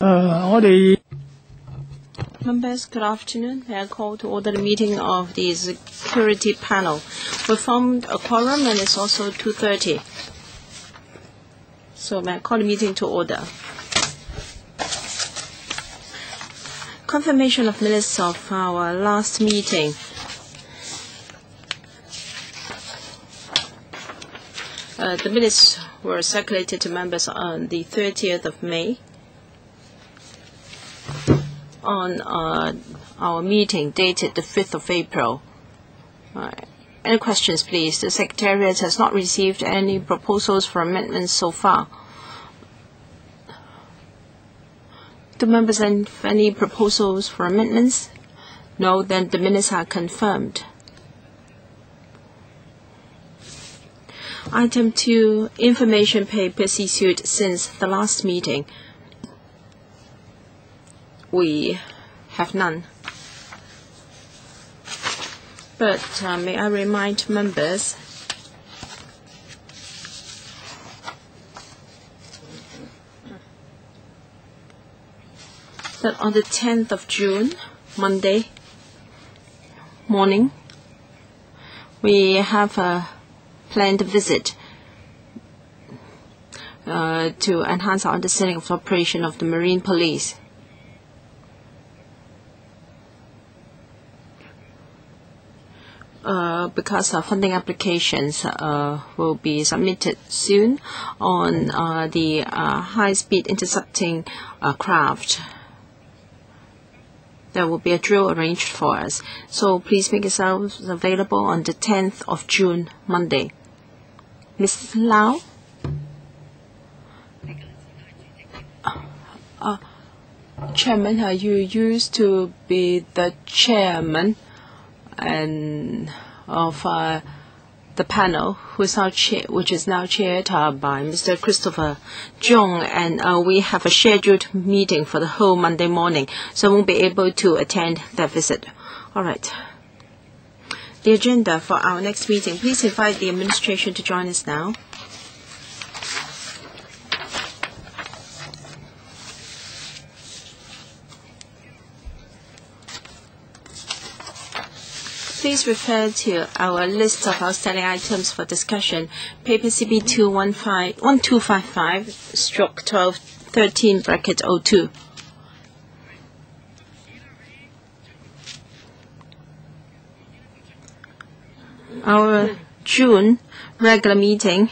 Members, good afternoon. May I call to order the meeting of the security panel. We formed a quorum and it's also 2:30. So may I call the meeting to order. Confirmation of minutes of our last meeting. The minutes were circulated to members on the 30th of May. On our meeting dated the 5th of April. Any questions, please? The Secretariat has not received any proposals for amendments so far. Do members have any proposals for amendments? No, then the minutes are confirmed. Item 2, information papers issued since the last meeting. We have none. But may I remind members that on the 10th of June, Monday morning, we have a planned visit to enhance our understanding of the operation of the Marine Police. Because funding applications will be submitted soon on the high-speed intercepting craft. There will be a drill arranged for us. So please make yourselves available on the 10th of June, Monday. Ms. Lau? Chairman, you used to be the chairman of the panel, which is now chaired by Mr. Christopher Jung, and we have a scheduled meeting for the whole Monday morning, so I won't be able to attend that visit. All right. The agenda for our next meeting. Please invite the administration to join us now. Please refer to our list of outstanding items for discussion, paper CB 1213/02. Our June regular meeting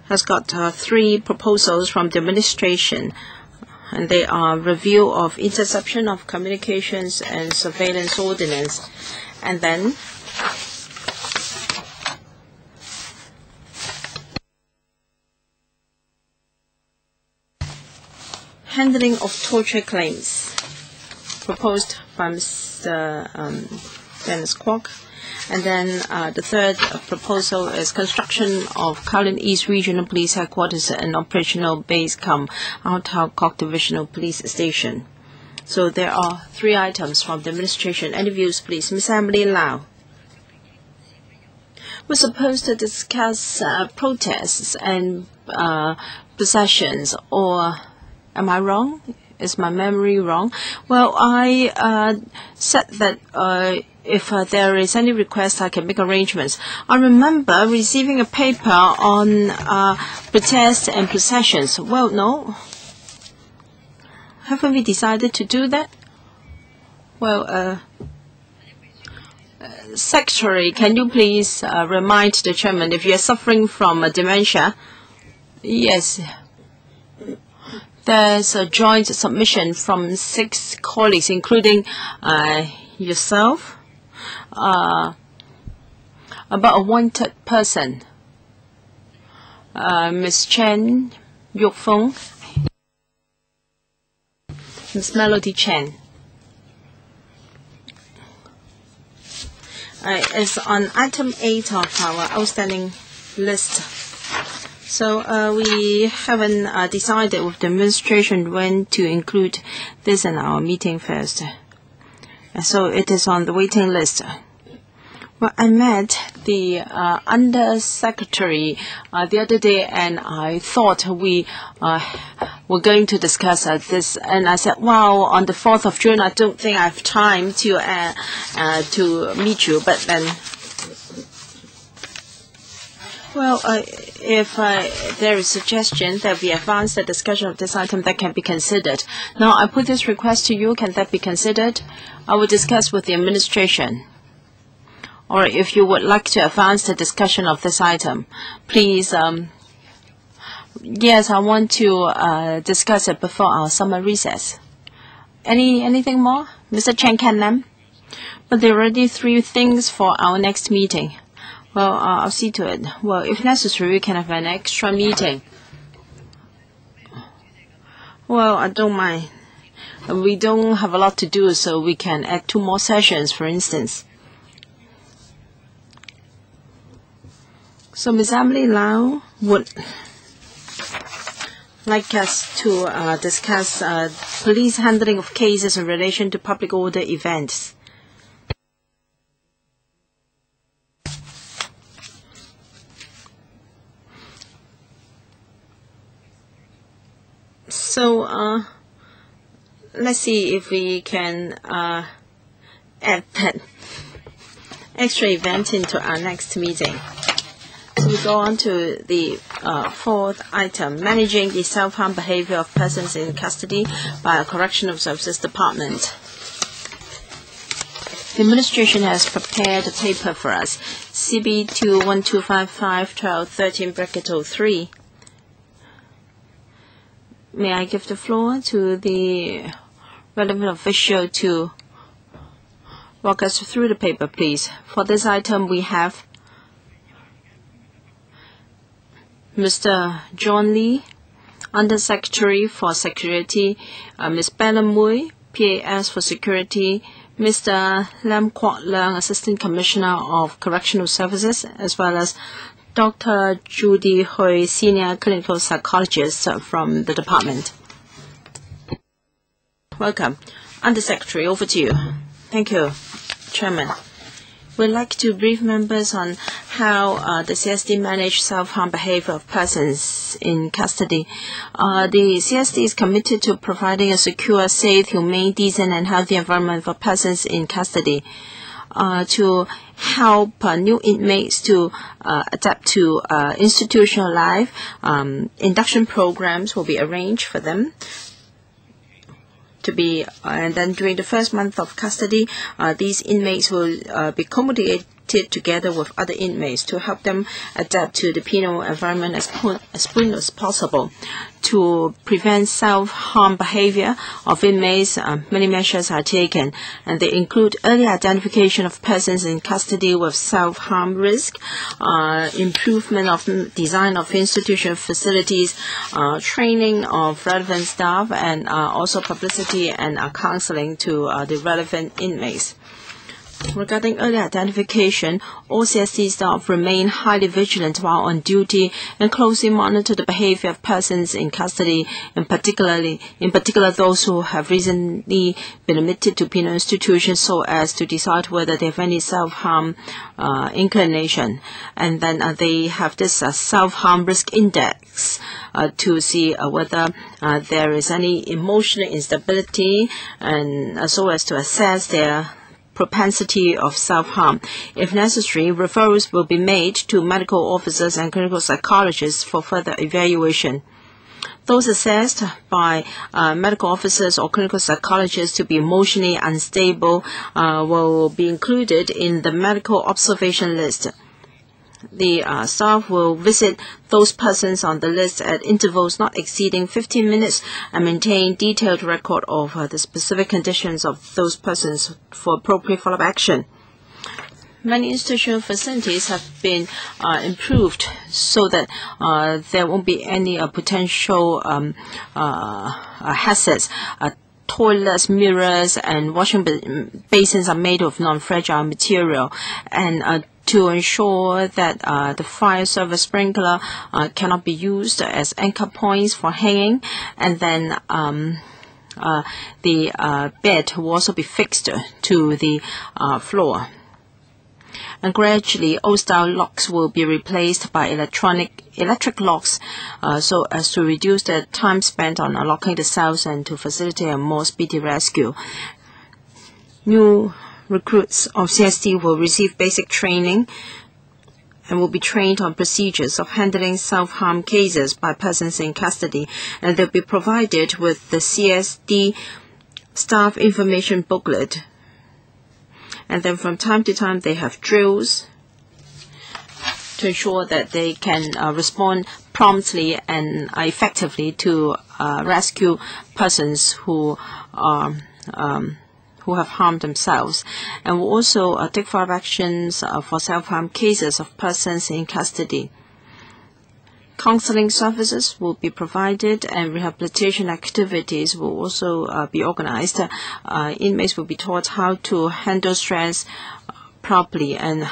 has got 3 proposals from the administration. And they are review of interception of communications and surveillance ordinance. And then handling of torture claims, proposed by Mr. Dennis Kwok. And then the third proposal is construction of Kowloon East Regional Police Headquarters and operational base Out Kok Divisional Police Station. So there are 3 items from the administration. Any views, please? Ms. Emily Lau. We're supposed to discuss protests and possessions, or am I wrong? Is my memory wrong? Well, I said that if there is any request, I can make arrangements. I remember receiving a paper on protests and possessions. Well, no. Haven't we decided to do that? Well, Secretary, can you please remind the chairman if you are suffering from dementia? Yes. There's a joint submission from 6 colleagues, including yourself, about a wanted person, Ms. Chen Yuk-feng, Ms. Melody Chen. It's on item 8 of our outstanding list. So we haven't decided with the administration when to include this in our meeting first. So it is on the waiting list. Well, I met the Undersecretary the other day, and I thought we were going to discuss this, and I said, "Wow, on the 4th of June, I don't think I have time to meet you." But then, well, if there is suggestion that we advance the discussion of this item, that can be considered. Now, I put this request to you. Can that be considered? I will discuss with the administration. Or if you would like to advance the discussion of this item, please. Yes, I want to discuss it before our summer recess. Anything more, Mr. Chen Kan-lam? But there are already 3 things for our next meeting. Well, I'll see to it. Well, if necessary, we can have an extra meeting. Well, I don't mind. We don't have a lot to do, so we can add 2 more sessions, for instance. So Ms. Emily Lau would like us to discuss police handling of cases in relation to public order events. So let's see if we can add that extra event into our next meeting. So we go on to the 4th item, managing the self-harm behavior of persons in custody by a Correctional Services Department. The administration has prepared a paper for us, CB 21255-1213-03. May I give the floor to the relevant official to walk us through the paper, please? For this item, we have Mr. John Lee, Undersecretary for Security, Ms. Bella Mui, PAS for Security, Mr. Lam Kwok Leung, Assistant Commissioner of Correctional Services, as well as Dr. Judy Hui, Senior Clinical Psychologist from the department. Welcome. Undersecretary, over to you. Thank you, Chairman. We'd like to brief members on how the CSD manage self-harm behavior of persons in custody. The CSD is committed to providing a secure, safe, humane, decent, and healthy environment for persons in custody. To help new inmates to adapt to institutional life, induction programs will be arranged for them. And then during the first month of custody, these inmates will be accommodated together with other inmates to help them adapt to the penal environment as soon as possible. To prevent self-harm behavior of inmates, many measures are taken, and they include early identification of persons in custody with self-harm risk, improvement of design of institutional facilities, training of relevant staff, and also publicity and counseling to the relevant inmates. Regarding early identification, all CSD staff remain highly vigilant while on duty and closely monitor the behavior of persons in custody, in particular those who have recently been admitted to penal institutions, so as to decide whether they have any self-harm inclination. And then they have this self-harm risk index to see whether there is any emotional instability, and so as to assess their propensity of self-harm. If necessary, referrals will be made to medical officers and clinical psychologists for further evaluation. Those assessed by medical officers or clinical psychologists to be emotionally unstable will be included in the medical observation list. The staff will visit those persons on the list at intervals not exceeding 15 minutes and maintain detailed record of the specific conditions of those persons for appropriate follow-up action. Many institutional facilities have been improved so that there won't be any potential hazards. Toilets, mirrors, and washing basins are made of non-fragile material, and to ensure that the fire service sprinkler cannot be used as anchor points for hanging, and then the bed will also be fixed to the floor. And gradually, old-style locks will be replaced by electric locks, so as to reduce the time spent on unlocking the cells and to facilitate a more speedy rescue. New recruits of CSD will receive basic training and will be trained on procedures of handling self-harm cases by persons in custody, and they'll be provided with the CSD staff information booklet. And then from time to time they have drills to ensure that they can respond promptly and effectively to rescue persons who have harmed themselves, and will also take further actions for self-harm cases of persons in custody. Counseling services will be provided and rehabilitation activities will also be organized. Inmates will be taught how to handle stress properly, and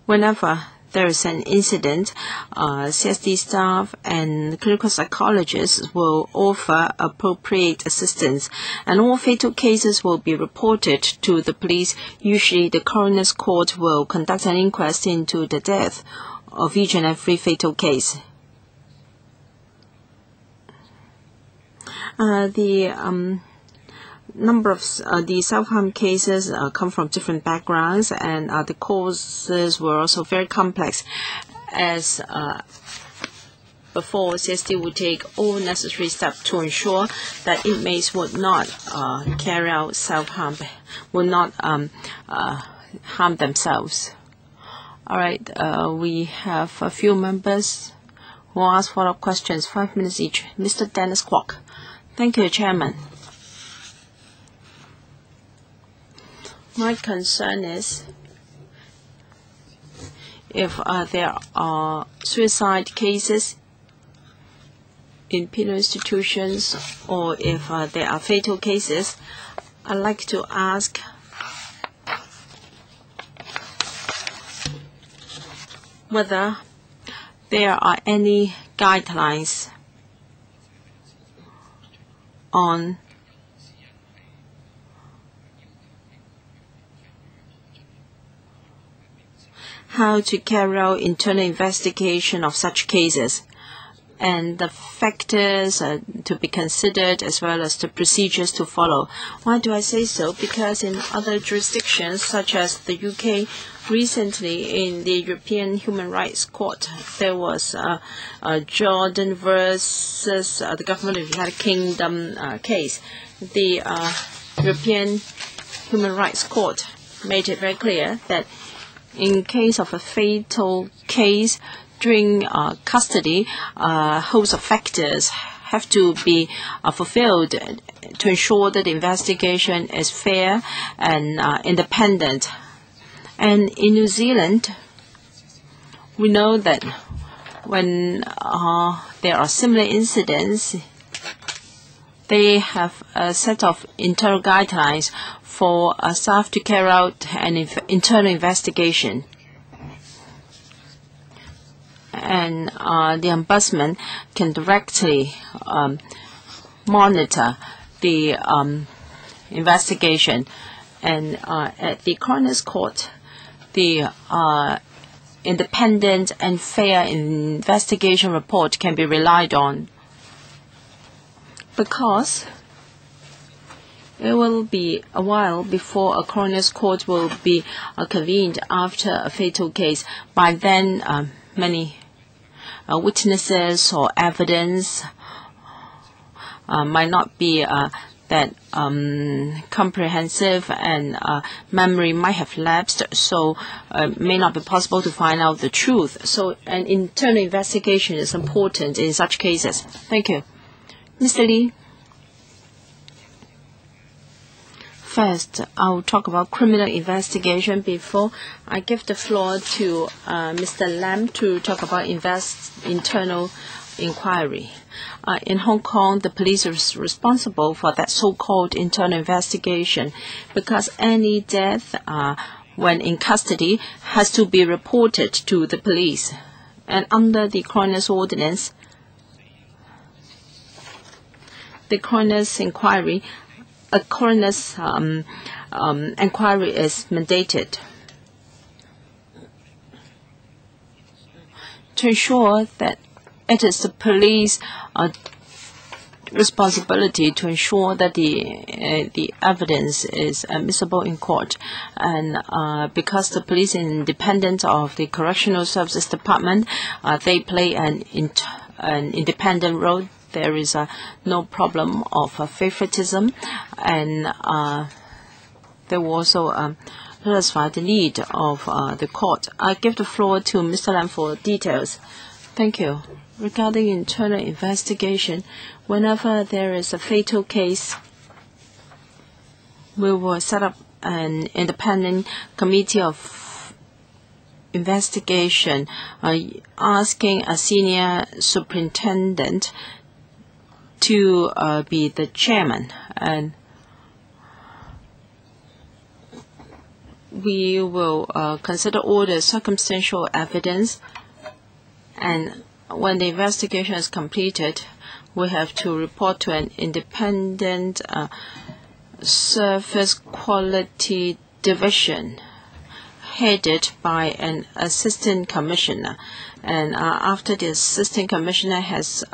whenever there is an incident, CSD staff and clinical psychologists will offer appropriate assistance, and all fatal cases will be reported to the police. Usually the coroner's court will conduct an inquest into the death of each and every fatal case. The number of the self-harm cases come from different backgrounds, and the causes were also very complex. As before, CSD would take all necessary steps to ensure that inmates would not carry out self-harm, would not harm themselves. All right, we have a few members who ask follow-up questions, 5 minutes each. Mr. Dennis Kwok. Thank you, Chairman. My concern is if there are suicide cases in penal institutions, or if there are fatal cases, I'd like to ask whether there are any guidelines on how to carry out internal investigation of such cases, and the factors to be considered as well as the procedures to follow. Why do I say so? Because in other jurisdictions, such as the UK, recently in the European Human Rights Court, there was Jordan versus the government of the United Kingdom case. The European Human Rights Court made it very clear that in case of a fatal case during custody, a host of factors have to be fulfilled to ensure that the investigation is fair and independent. And in New Zealand, we know that when there are similar incidents, they have a set of internal guidelines for staff to carry out an internal investigation. And the ombudsman can directly monitor the investigation. And at the coroner's court, the independent and fair investigation report can be relied on, because it will be a while before a coroner's court will be convened after a fatal case. By then, many witnesses or evidence might not be that comprehensive, and memory might have lapsed, so it may not be possible to find out the truth. So an internal investigation is important in such cases. Thank you. Mr. Lee. First, I'll talk about criminal investigation before I give the floor to Mr. Lam to talk about internal inquiry. In Hong Kong, the police is responsible for that so-called internal investigation, because any death when in custody has to be reported to the police. And under the coroner's ordinance, the coroner's inquiry a coroner's inquiry is mandated to ensure that it is the police responsibility to ensure that the evidence is admissible in court, and because the police is independent of the Correctional Services Department, they play an independent role. There is no problem of favoritism, and they will also satisfy the need of the court. I give the floor to Mr. Lam for details. Thank you. Regarding internal investigation, whenever there is a fatal case, we will set up an independent committee of investigation, asking a senior superintendent to be the chairman, and we will consider all the circumstantial evidence, and when the investigation is completed, we have to report to an independent service quality division headed by an assistant commissioner. And after the assistant commissioner has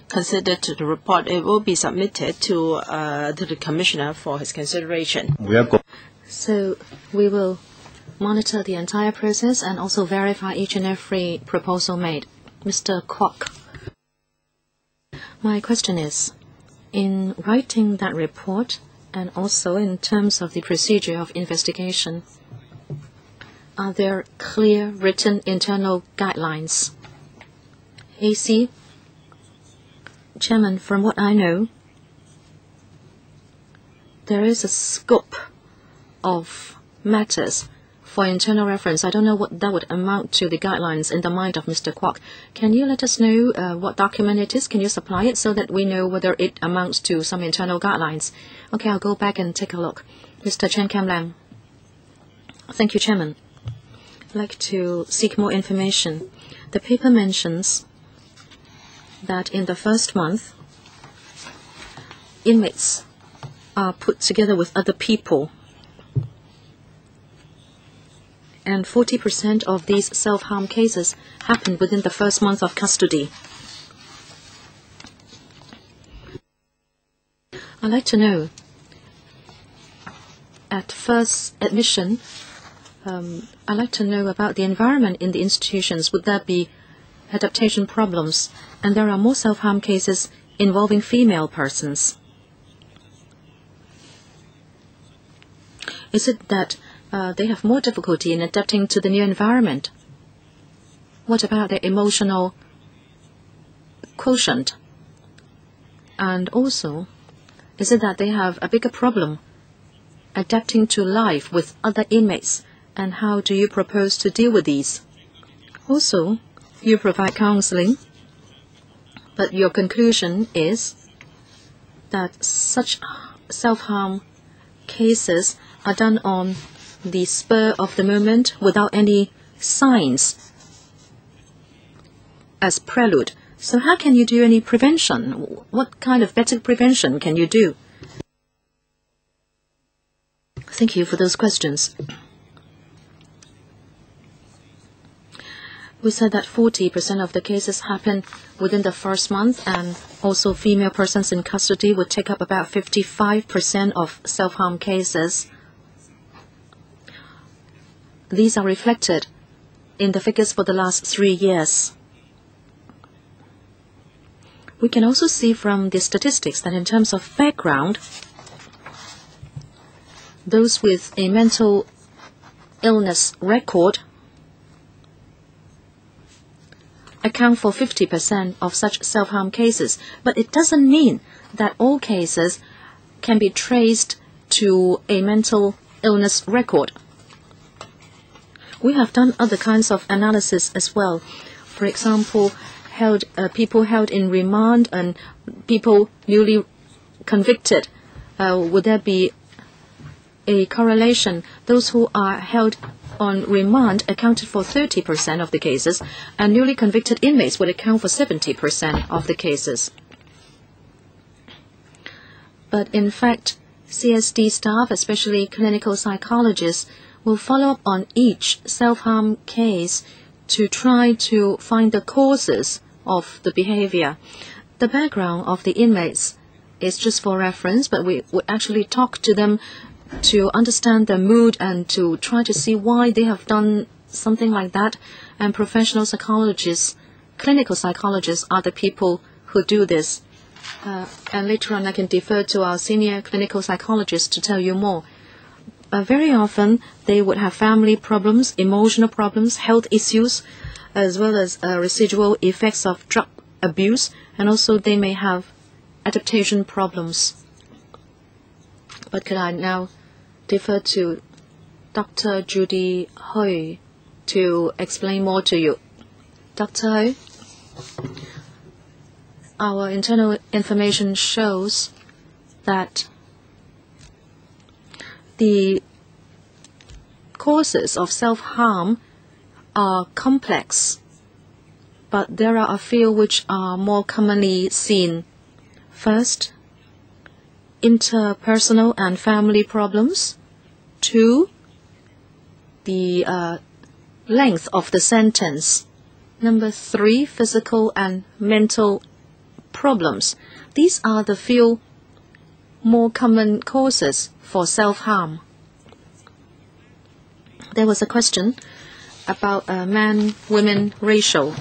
considered the report, it will be submitted to the commissioner for his consideration. So we will monitor the entire process and also verify each and every proposal made. Mr. Kwok, my question is, in writing that report and also in terms of the procedure of investigation, are there clear written internal guidelines? AC, Chairman, from what I know, there is a scope of matters for internal reference. I don't know what that would amount to, the guidelines in the mind of Mr. Kwok. Can you let us know what document it is? Can you supply it so that we know whether it amounts to some internal guidelines? Okay, I'll go back and take a look. Mr. Chen Kam-lang. Thank you, Chairman. I'd like to seek more information. The paper mentions that in the first month, inmates are put together with other people, and 40% of these self-harm cases happen within the first month of custody. I'd like to know, at first admission, I'd like to know about the environment in the institutions. Would there be adaptation problems? And there are more self-harm cases involving female persons. Is it that they have more difficulty in adapting to the new environment? What about their emotional quotient? And also, is it that they have a bigger problem adapting to life with other inmates? And how do you propose to deal with these? Also, you provide counseling, but your conclusion is that such self-harm cases are done on the spur of the moment without any signs as prelude. So how can you do any prevention? What kind of better prevention can you do? Thank you for those questions. We said that 40% of the cases happen within the first month, and also female persons in custody would take up about 55% of self-harm cases. These are reflected in the figures for the last 3 years. We can also see from the statistics that in terms of background, those with a mental illness record account for 50% of such self-harm cases. But it doesn't mean that all cases can be traced to a mental illness record. We have done other kinds of analysis as well. For example, people held in remand and people newly convicted. Would there be a correlation? Those who are held on remand accounted for 30% of the cases, and newly convicted inmates would account for 70% of the cases. But in fact, CSD staff, especially clinical psychologists, will follow up on each self-harm case to try to find the causes of the behavior. The background of the inmates is just for reference, but we would actually talk to them to understand their mood and to try to see why they have done something like that. And professional psychologists, clinical psychologists are the people who do this. And later on I can defer to our senior clinical psychologist to tell you more. Very often they would have family problems, emotional problems, health issues, as well as residual effects of drug abuse, and also they may have adaptation problems. But could I now defer to Dr. Judy Hui to explain more to you. Dr. Hui, our internal information shows that the causes of self-harm are complex, but there are a few which are more commonly seen. First, interpersonal and family problems. 2, the length of the sentence. Number 3, physical and mental problems. These are the few more common causes for self-harm. There was a question about man-women ratio.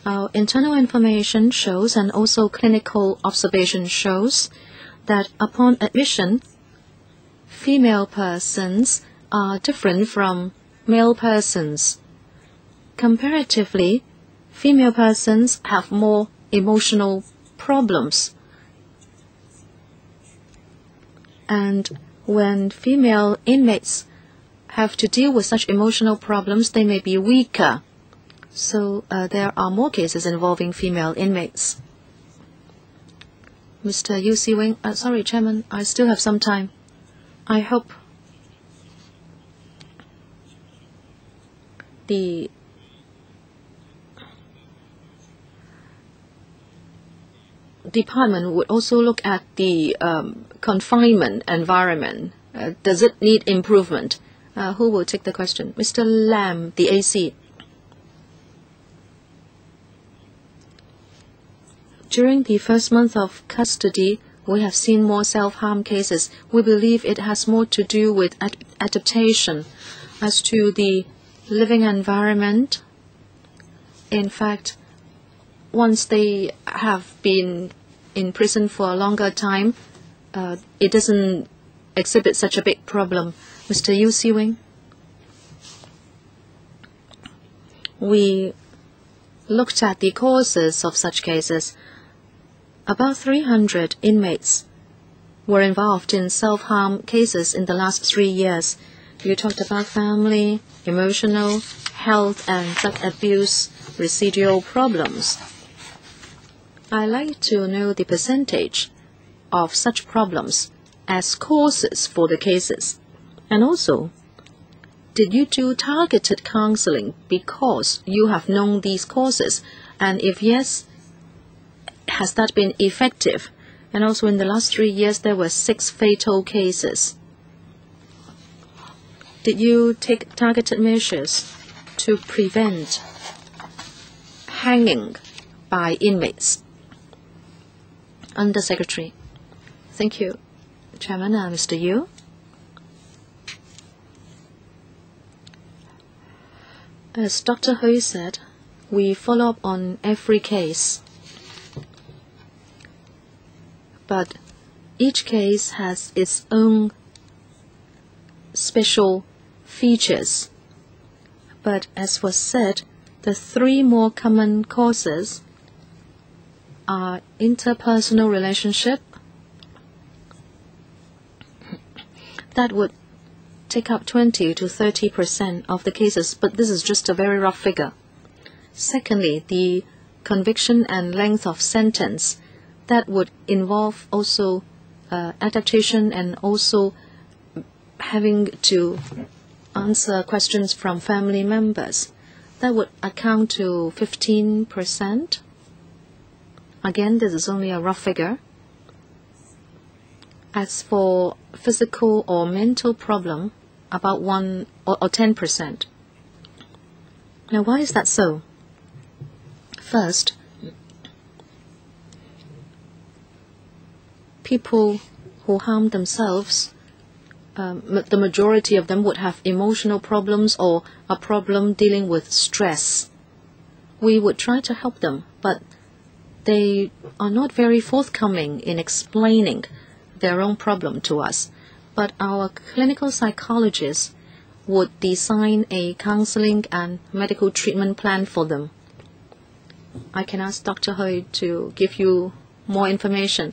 Our internal information shows, and also clinical observation shows, that upon admission, female persons are different from male persons. Comparatively, female persons have more emotional problems. And when female inmates have to deal with such emotional problems, they may be weaker. So there are more cases involving female inmates. Mr. Yu Si-wing, sorry, Chairman, I still have some time. I hope the department would also look at the confinement environment. Does it need improvement? Who will take the question? Mr. Lam, the AC. During the first month of custody, we have seen more self-harm cases. We believe it has more to do with adaptation. As to the living environment, in fact, once they have been in prison for a longer time, it doesn't exhibit such a big problem. Mr. Yu Si-wing, we looked at the causes of such cases. About 300 inmates were involved in self-harm cases in the last 3 years. You talked about family, emotional, health, and drug abuse residual problems. I'd like to know the percentage of such problems as causes for the cases. And also, did you do targeted counseling because you have known these causes? And if yes, has that been effective? And also in the last 3 years, there were 6 fatal cases. Did you take targeted measures to prevent hanging by inmates? Under Secretary. Thank you, Chairman. Mr. Yu. As Dr. Hui said, we follow up on every case. But each case has its own special features. But as was said, the 3 more common causes are interpersonal relationship. That would take up 20 to 30% of the cases, but this is just a very rough figure. Secondly, the conviction and length of sentence. That would involve also adaptation and also having to answer questions from family members. That would account to 15%. Again, this is only a rough figure. As for physical or mental problem, about 1 or 10%. Now, why is that so? First, people who harm themselves, the majority of them would have emotional problems or a problem dealing with stress. We would try to help them, but they are not very forthcoming in explaining their own problem to us. But our clinical psychologists would design a counseling and medical treatment plan for them. I can ask Dr. Hui to give you more information.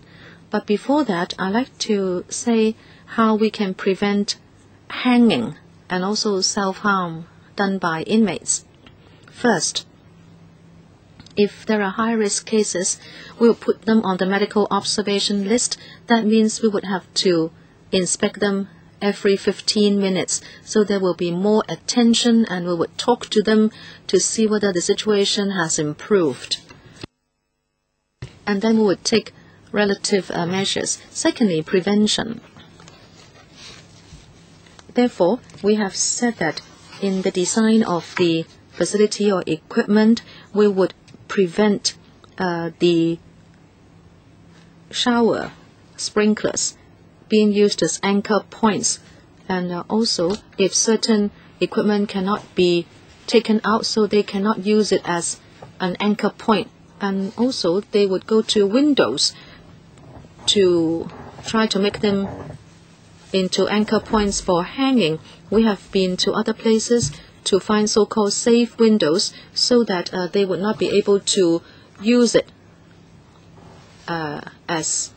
But before that, I'd like to say how we can prevent hanging and also self-harm done by inmates. First, if there are high-risk cases, we'll put them on the medical observation list. That means we would have to inspect them every 15 minutes. So there will be more attention and we would talk to them to see whether the situation has improved. And then we would take relative measures. Secondly, prevention. Therefore, we have said that in the design of the facility or equipment, we would prevent the shower sprinklers being used as anchor points. And also, if certain equipment cannot be taken out, so they cannot use it as an anchor point. And also, they would go to windows to try to make them into anchor points for hanging. We have been to other places to find so-called safe windows so that they would not be able to use it as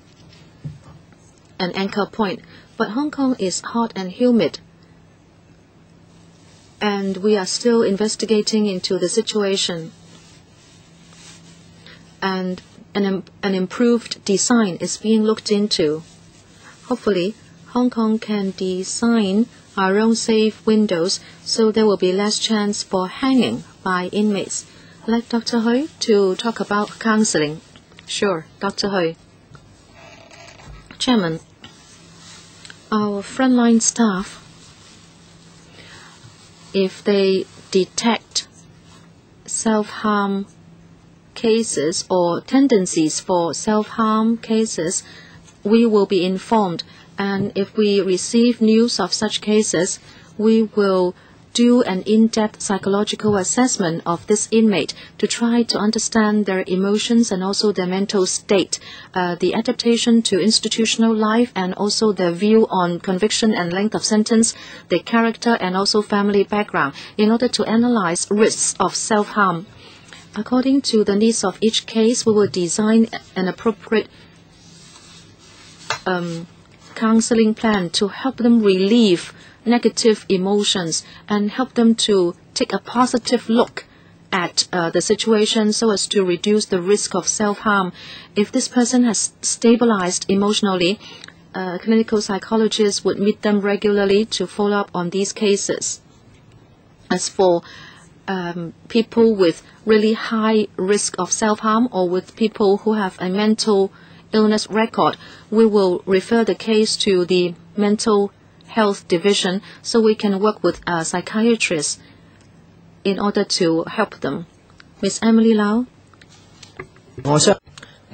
an anchor point. But Hong Kong is hot and humid, and we are still investigating into the situation. And an improved design is being looked into. Hopefully, Hong Kong can design our own safe windows so there will be less chance for hanging by inmates. I'd like Dr. Hui to talk about counseling. Sure, Dr. Hui. Chairman, our frontline staff, if they detect self-harm cases or tendencies for self-harm cases, we will be informed. And if we receive news of such cases, we will do an in-depth psychological assessment of this inmate to try to understand their emotions and also their mental state, the adaptation to institutional life, and also their view on conviction and length of sentence, their character and also family background, in order to analyze risks of self-harm. According to the needs of each case, we will design an appropriate counseling plan to help them relieve negative emotions and help them to take a positive look at the situation so as to reduce the risk of self-harm. If this person has stabilized emotionally, clinical psychologists would meet them regularly to follow up on these cases. As for people with really high risk of self-harm or with people who have a mental illness record, we will refer the case to the mental health division so we can work with psychiatrists in order to help them. Ms. Emily Lau.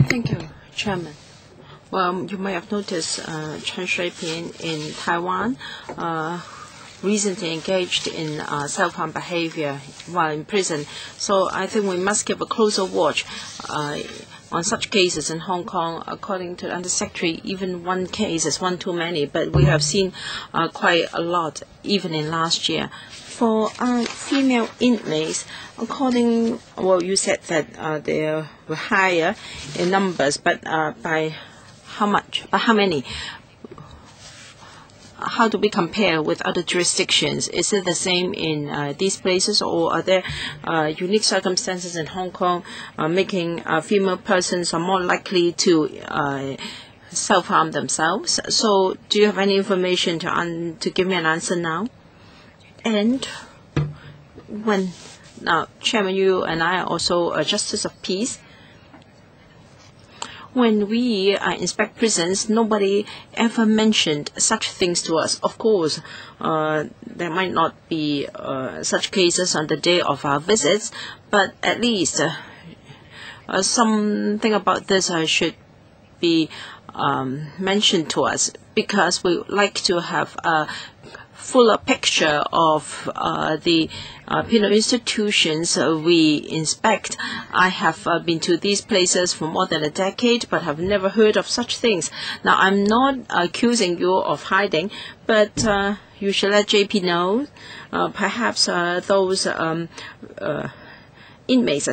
Thank you, Chairman. Well, you may have noticed Chen Shui-pin in Taiwan recently engaged in self-harm behavior while in prison. So I think we must keep a closer watch on such cases in Hong Kong. According to the Undersecretary, even one case is one too many, but we have seen quite a lot even in last year. For female inmates, you said that they were higher in numbers, but by how much? By how many? How do we compare with other jurisdictions? Is it the same in these places, or are there unique circumstances in Hong Kong making female persons are more likely to self-harm themselves? So do you have any information to give me an answer now? And Chairman, you and I are also a justice of peace. When we inspect prisons, nobody ever mentioned such things to us. Of course, there might not be such cases on the day of our visits, but at least something about this should be mentioned to us, because we like to have a fuller picture of the penal institutions we inspect. I have been to these places for more than a decade, but have never heard of such things. Now, I'm not accusing you of hiding, but you should let JP know. Perhaps those inmates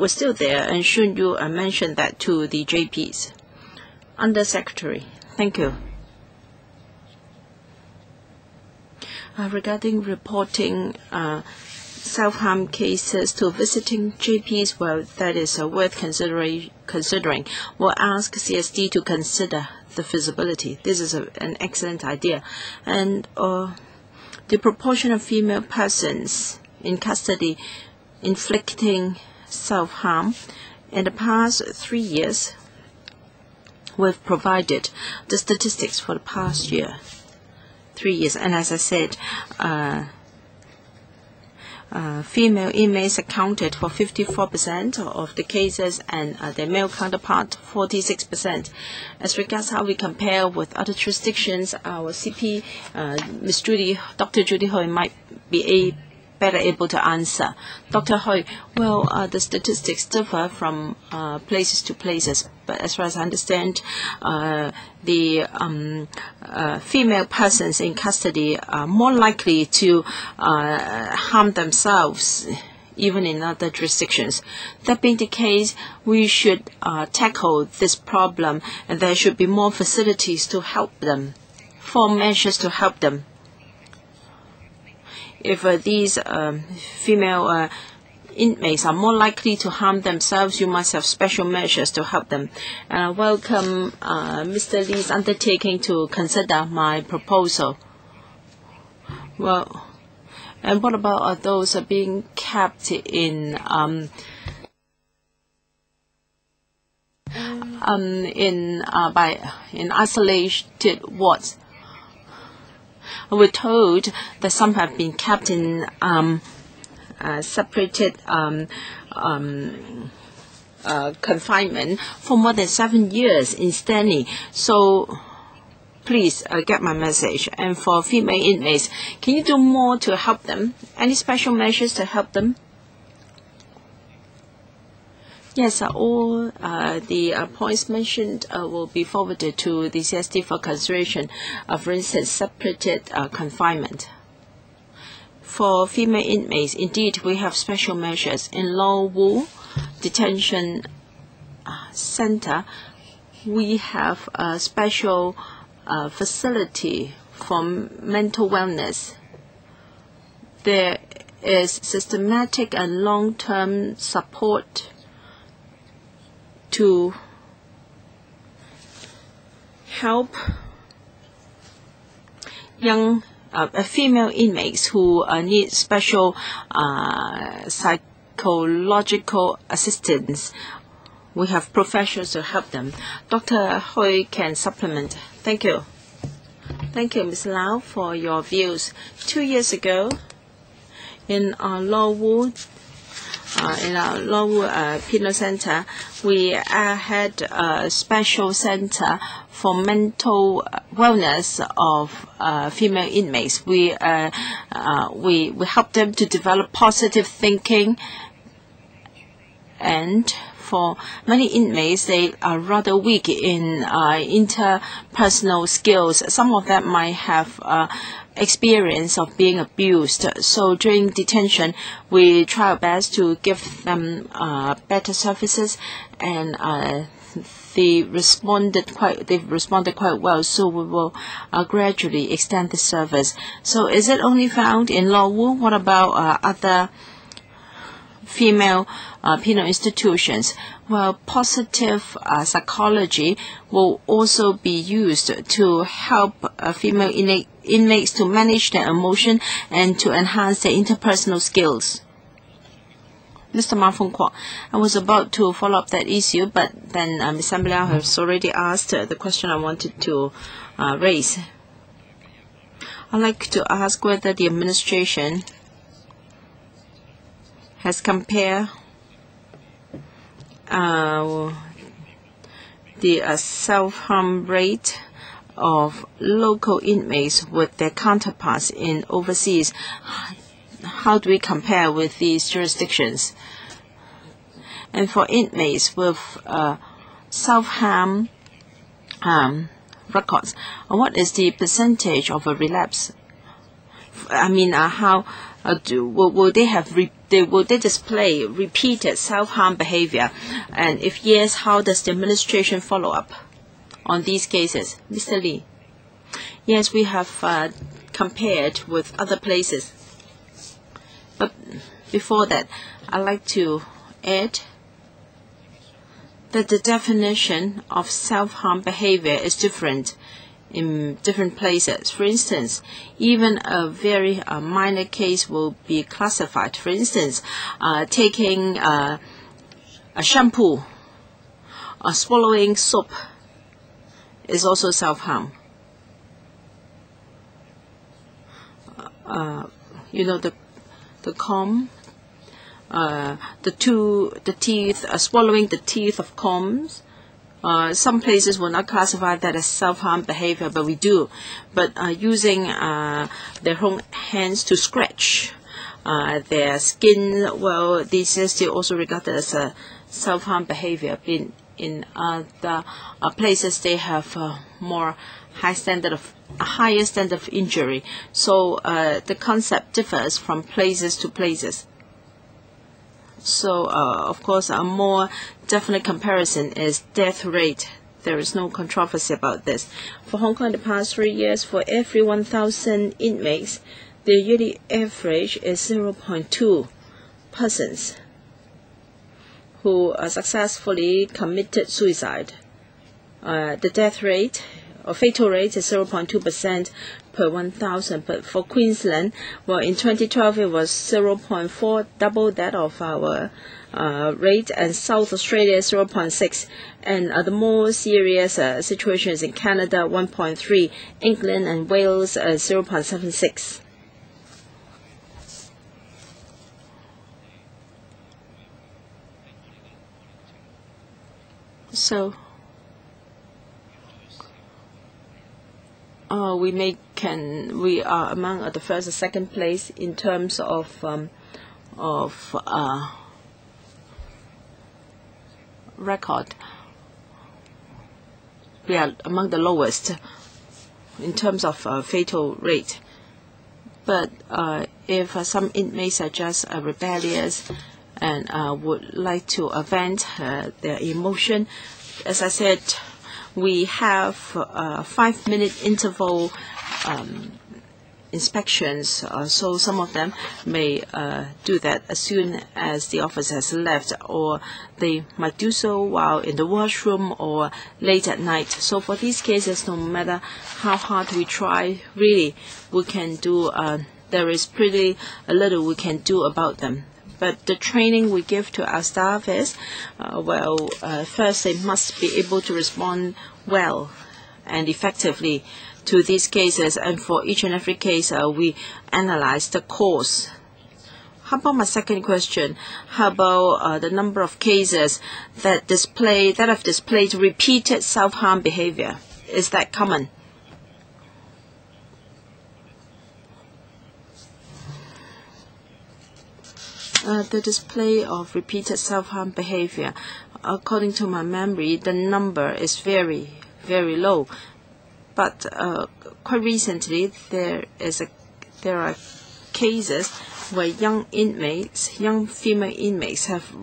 were still there, and shouldn't you mention that to the JPs? Undersecretary, thank you. Regarding reporting self-harm cases to visiting GPs, well, that is worth considering. We'll ask CSD to consider the feasibility. This is an excellent idea. And the proportion of female persons in custody inflicting self-harm, in the past 3 years, we've provided the statistics for the past year. 3 years, and as I said, female inmates accounted for 54% of the cases, and their male counterpart 46%. As regards how we compare with other jurisdictions, our CP, Dr. Judy Hui, might be better able to answer. Dr. Hui, well, the statistics differ from places to places, but as far as I understand, the female persons in custody are more likely to harm themselves, even in other jurisdictions. That being the case, we should tackle this problem, and there should be more facilities to help them, form measures to help them. If these female inmates are more likely to harm themselves, you must have special measures to help them. And I welcome Mr. Lee's undertaking to consider my proposal. Well, and what about those being kept in isolated wards? We're told that some have been kept in separated confinement for more than 7 years in Stanley. So please get my message. And for female inmates, can you do more to help them? Any special measures to help them? Yes, all the points mentioned will be forwarded to the CSD for consideration. For instance, separated confinement. For female inmates, indeed, we have special measures. In Law Wu Detention Center, we have a special facility for mental wellness. There is systematic and long-term support to help young female inmates who need special psychological assistance. We have professionals to help them. Dr. Hui can supplement. Thank you. Thank you, Ms. Lau, for your views. 2 years ago, in our Law Wu Penal Center, we had a special center for mental wellness of female inmates. We help them to develop positive thinking, and for many inmates, they are rather weak in interpersonal skills. Some of them might have experience of being abused. So during detention, we try our best to give them better services, and they've responded quite well. So we will gradually extend the service. So is it only found in Law Wu? What about other female penal institutions? Well, positive psychology will also be used to help female inmates to manage their emotion and to enhance their interpersonal skills. Mr. Marfung Kwok, I was about to follow up that issue, but then Ms. Sambilau has already asked the question I wanted to raise. I'd like to ask whether the administration has compared the self-harm rate of local inmates with their counterparts in overseas. How do we compare with these jurisdictions? And for inmates with self-harm records, what is the percentage of a relapse? I mean, how will they display repeated self-harm behavior? And if yes, how does the administration follow up on these cases? Mr. Lee. Yes, we have compared with other places. But before that, I'd like to add that the definition of self-harm behavior is different in different places. For instance, even a very minor case will be classified. For instance, taking a shampoo, swallowing soap is also self-harm. The comb, the teeth, swallowing the teeth of combs. Some places will not classify that as self-harm behavior, but we do. But using their own hands to scratch their skin, well, this is still also regarded as a self-harm behavior. In other places, they have a higher standard of injury. So the concept differs from places to places. So, of course, a more definite comparison is death rate. There is no controversy about this. For Hong Kong, in the past 3 years, for every 1,000 inmates, the yearly average is 0.2 persons who successfully committed suicide. The death rate or fatal rate is 0.2% per 1,000. But for Queensland, well, in 2012 it was 0.4, double that of our rate, and South Australia 0.6, and the more serious situation is in Canada 1.3, England and Wales 0.76. So we are among the first and second place in terms of record. We are among the lowest in terms of fatal rate. But if some inmates are just rebellious and would like to vent their emotion, as I said, we have 5-minute interval inspections, so some of them may do that as soon as the officer has left, or they might do so while in the washroom or late at night. So for these cases, no matter how hard we try, really, we can do, there is pretty little we can do about them. But the training we give to our staff is, first they must be able to respond well and effectively to these cases, and for each and every case we analyze the cause. How about my second question? How about the number of cases that have displayed repeated self-harm behavior? Is that common? The display of repeated self-harm behavior, according to my memory, the number is very, very low. But quite recently, there are cases where young female inmates have,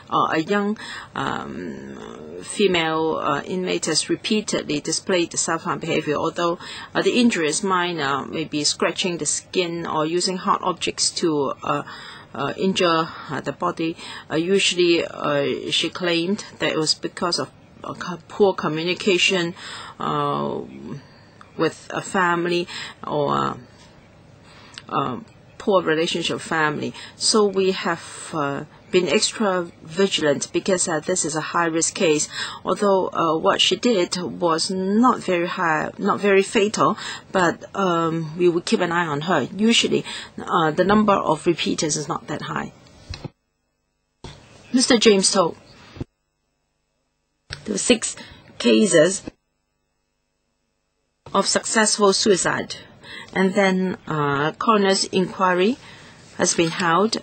a young female inmate has repeatedly displayed the self-harm behavior, although the injury is minor, maybe scratching the skin or using hard objects to injure the body. Usually she claimed that it was because of poor communication with a family or poor relationship with family. So we have been extra vigilant because this is a high-risk case. Although what she did was not very fatal, but we will keep an eye on her. Usually, the number of repeaters is not that high. Mr. James told there were 6 cases of successful suicide, and then coroner's inquiry has been held.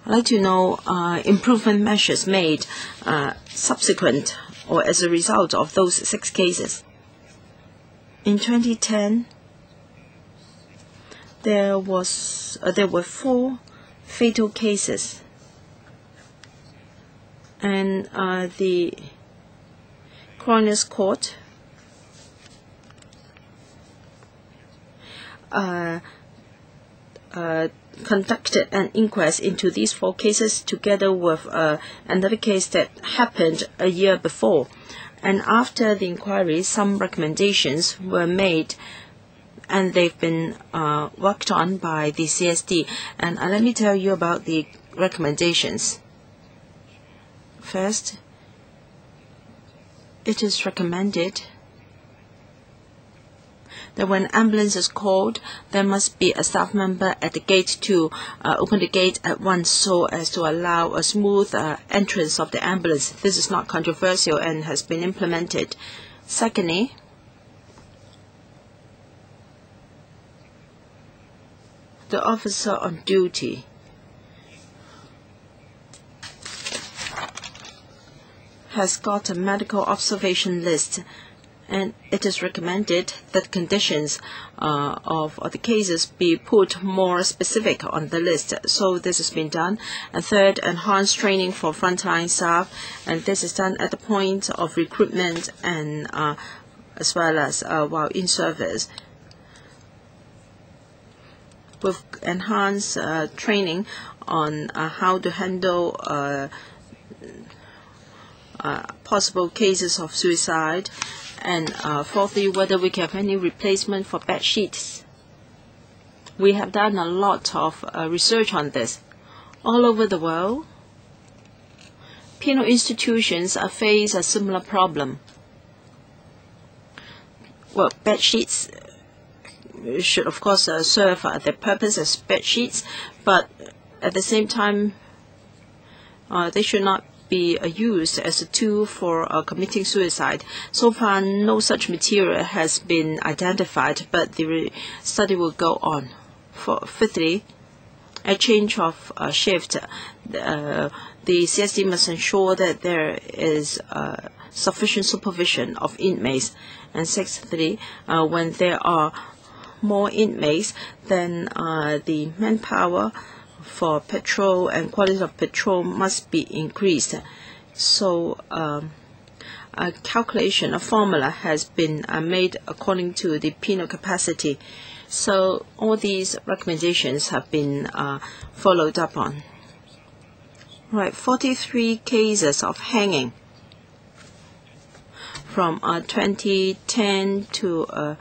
I'd like to know improvement measures made subsequent or as a result of those 6 cases. In 2010, there were 4 fatal cases, and the coroner's court conducted an inquest into these 4 cases together with another case that happened a year before. And after the inquiry, some recommendations were made, and they've been worked on by the CSD. And let me tell you about the recommendations. First, it is recommended that when ambulance is called, there must be a staff member at the gate to open the gate at once so as to allow a smooth entrance of the ambulance. This is not controversial and has been implemented. Secondly, the officer on duty has got a medical observation list, and it is recommended that conditions of the cases be put more specific on the list. So this has been done. And third, enhanced training for frontline staff, and this is done at the point of recruitment and as well as while in service. With enhanced training on how to handle possible cases of suicide. And fourthly, whether we can have any replacement for bed sheets. We have done a lot of research on this. All over the world, penal institutions face a similar problem. Well, bed sheets should of course serve their purpose as bed sheets, but at the same time, they should not be used as a tool for committing suicide. So far, no such material has been identified, but the study will go on. Fifthly, a change of shift. The CSD must ensure that there is sufficient supervision of inmates. And sixthly, when there are more inmates, then the manpower for patrol and quality of patrol must be increased. So a calculation, a formula has been made according to the penal capacity. So all these recommendations have been followed up on. Right, 43 cases of hanging from 2010 to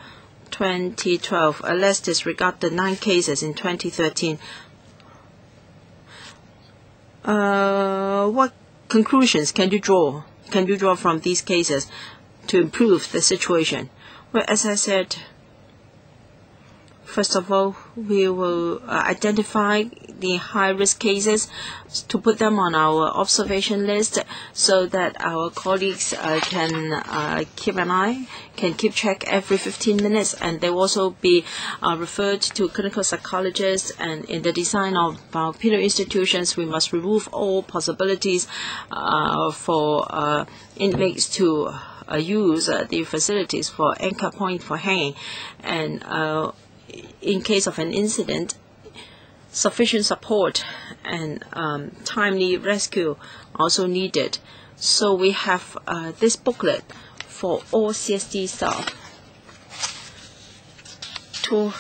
2012. Let's disregard the 9 cases in 2013. What conclusions can you draw from these cases to improve the situation? Well, as I said, first of all, we will identify the high-risk cases to put them on our observation list so that our colleagues can keep an eye, can keep track every 15 minutes, and they will also be referred to clinical psychologists. And in the design of our penal institutions, we must remove all possibilities for inmates to use the facilities for anchor point for hanging. And in case of an incident, sufficient support and timely rescue also needed. So we have this booklet for all CSD staff to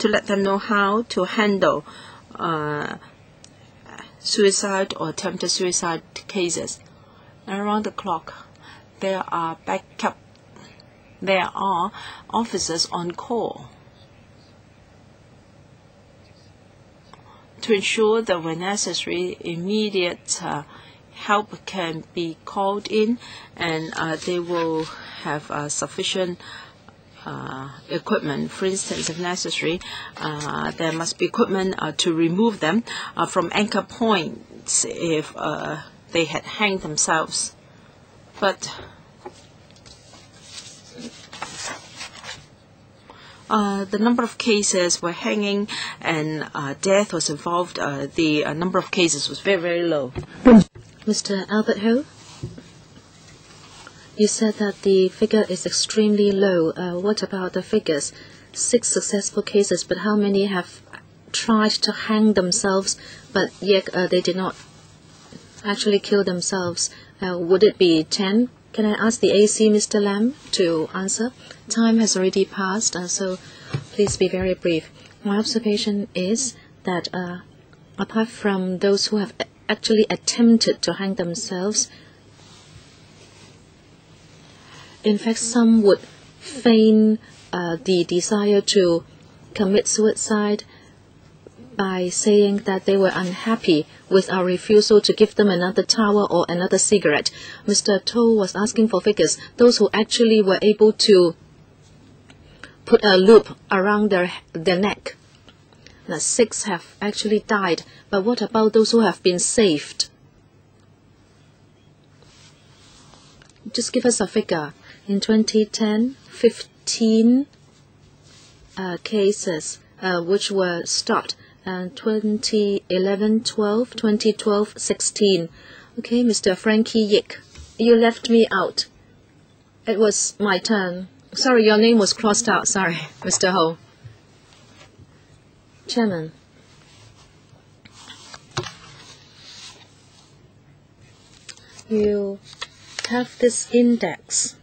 let them know how to handle suicide or attempted suicide cases. And around the clock, there are officers on call to ensure that when necessary, immediate help can be called in, and they will have sufficient equipment. For instance, if necessary, there must be equipment to remove them from anchor points if they had hanged themselves. But the number of cases where hanging and death was involved, the number of cases was very, very low. Mr. Albert Ho, you said that the figure is extremely low. What about the figures? 6 successful cases, but how many have tried to hang themselves, but yet they did not actually kill themselves? Would it be 10? Can I ask the AC, Mr. Lam, to answer? Time has already passed, so please be very brief. My observation is that apart from those who have actually attempted to hang themselves, in fact, some would feign the desire to commit suicide by saying that they were unhappy with our refusal to give them another towel or another cigarette. Mr. To was asking for figures. Those who actually were able to put a loop around their neck. Now, 6 have actually died. But what about those who have been saved? Just give us a figure. In 2010, 15 cases which were stopped. 2011, 12, 2012, 16. Okay, Mr. Frankie Yick, you left me out. It was my turn. Sorry, your name was crossed out. Sorry, Mr. Ho. Chairman. You have this index,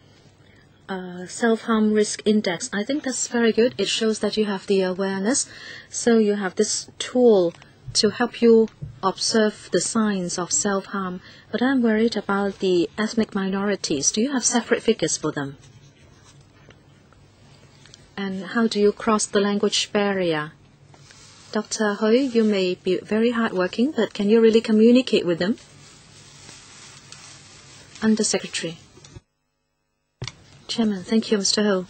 self-harm risk index. I think that's very good. It shows that you have the awareness. So you have this tool to help you observe the signs of self-harm. But I'm worried about the ethnic minorities. Do you have separate figures for them? And how do you cross the language barrier? Dr. Hui, you may be very hardworking, but can you really communicate with them? Undersecretary. Chairman, thank you, Mr. Ho.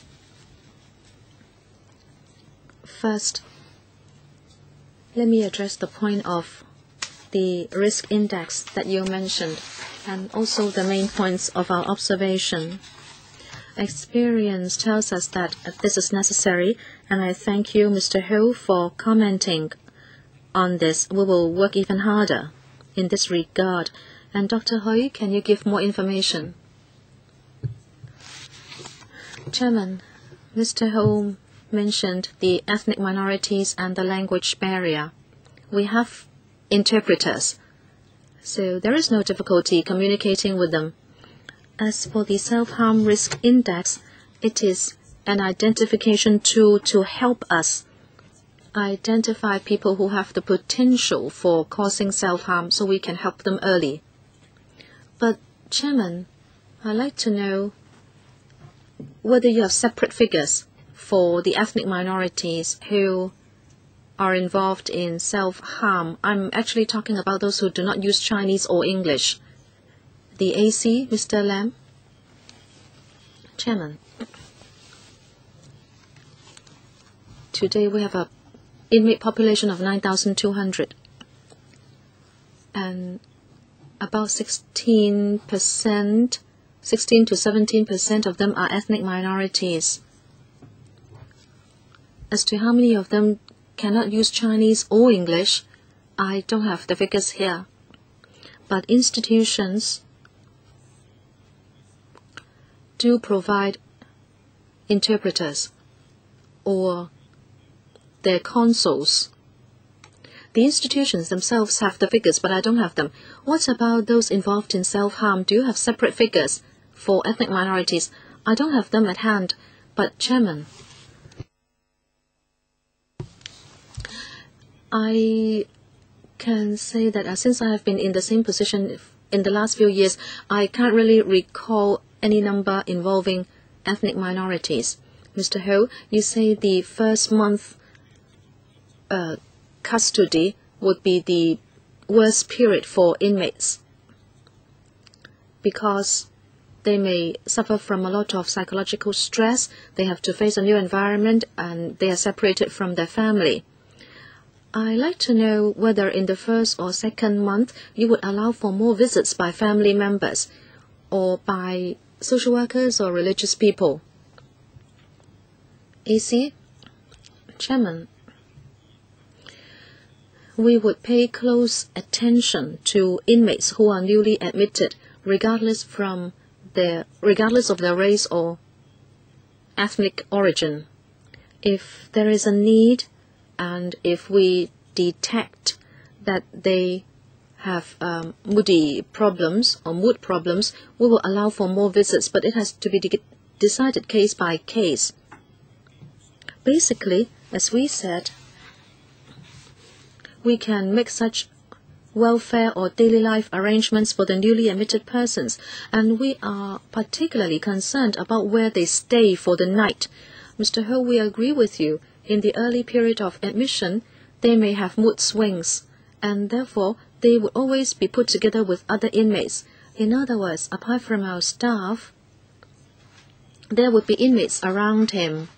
First, let me address the point of the risk index that you mentioned, and also the main points of our observation. Experience tells us that this is necessary, and I thank you, Mr. Ho, for commenting on this. We will work even harder in this regard. And Dr. Hui, can you give more information? Chairman, Mr. Ho mentioned the ethnic minorities and the language barrier. We have interpreters, so there is no difficulty communicating with them. As for the self-harm risk index, it is an identification tool to help us identify people who have the potential for causing self-harm so we can help them early. But, Chairman, I'd like to know whether you have separate figures for the ethnic minorities who are involved in self-harm. I'm actually talking about those who do not use Chinese or English. The AC, Mr. Lam. Chairman, today we have an inmate population of 9,200, and about 16% 16 to 17% of them are ethnic minorities. As to how many of them cannot use Chinese or English, I don't have the figures here. But institutions do provide interpreters or their consuls. The institutions themselves have the figures, but I don't have them. What about those involved in self-harm? Do you have separate figures for ethnic minorities? I don't have them at hand, but Chairman, I can say that since I have been in the same position in the last few years, I can't really recall any number involving ethnic minorities. Mr. Ho, you say the first month custody would be the worst period for inmates, because they may suffer from a lot of psychological stress. They have to face a new environment and they are separated from their family. I'd like to know whether in the first or second month you would allow for more visits by family members or by social workers or religious people. AC? Chairman, we would pay close attention to inmates who are newly admitted, regardless of their race or ethnic origin. If there is a need and if we detect that they have mood problems, we will allow for more visits, but it has to be decided case by case. Basically, as we said, we can make such welfare or daily life arrangements for the newly admitted persons, and we are particularly concerned about where they stay for the night. Mr. Ho, we agree with you. In the early period of admission, they may have mood swings, and therefore they would always be put together with other inmates. In other words, apart from our staff, there would be inmates around him,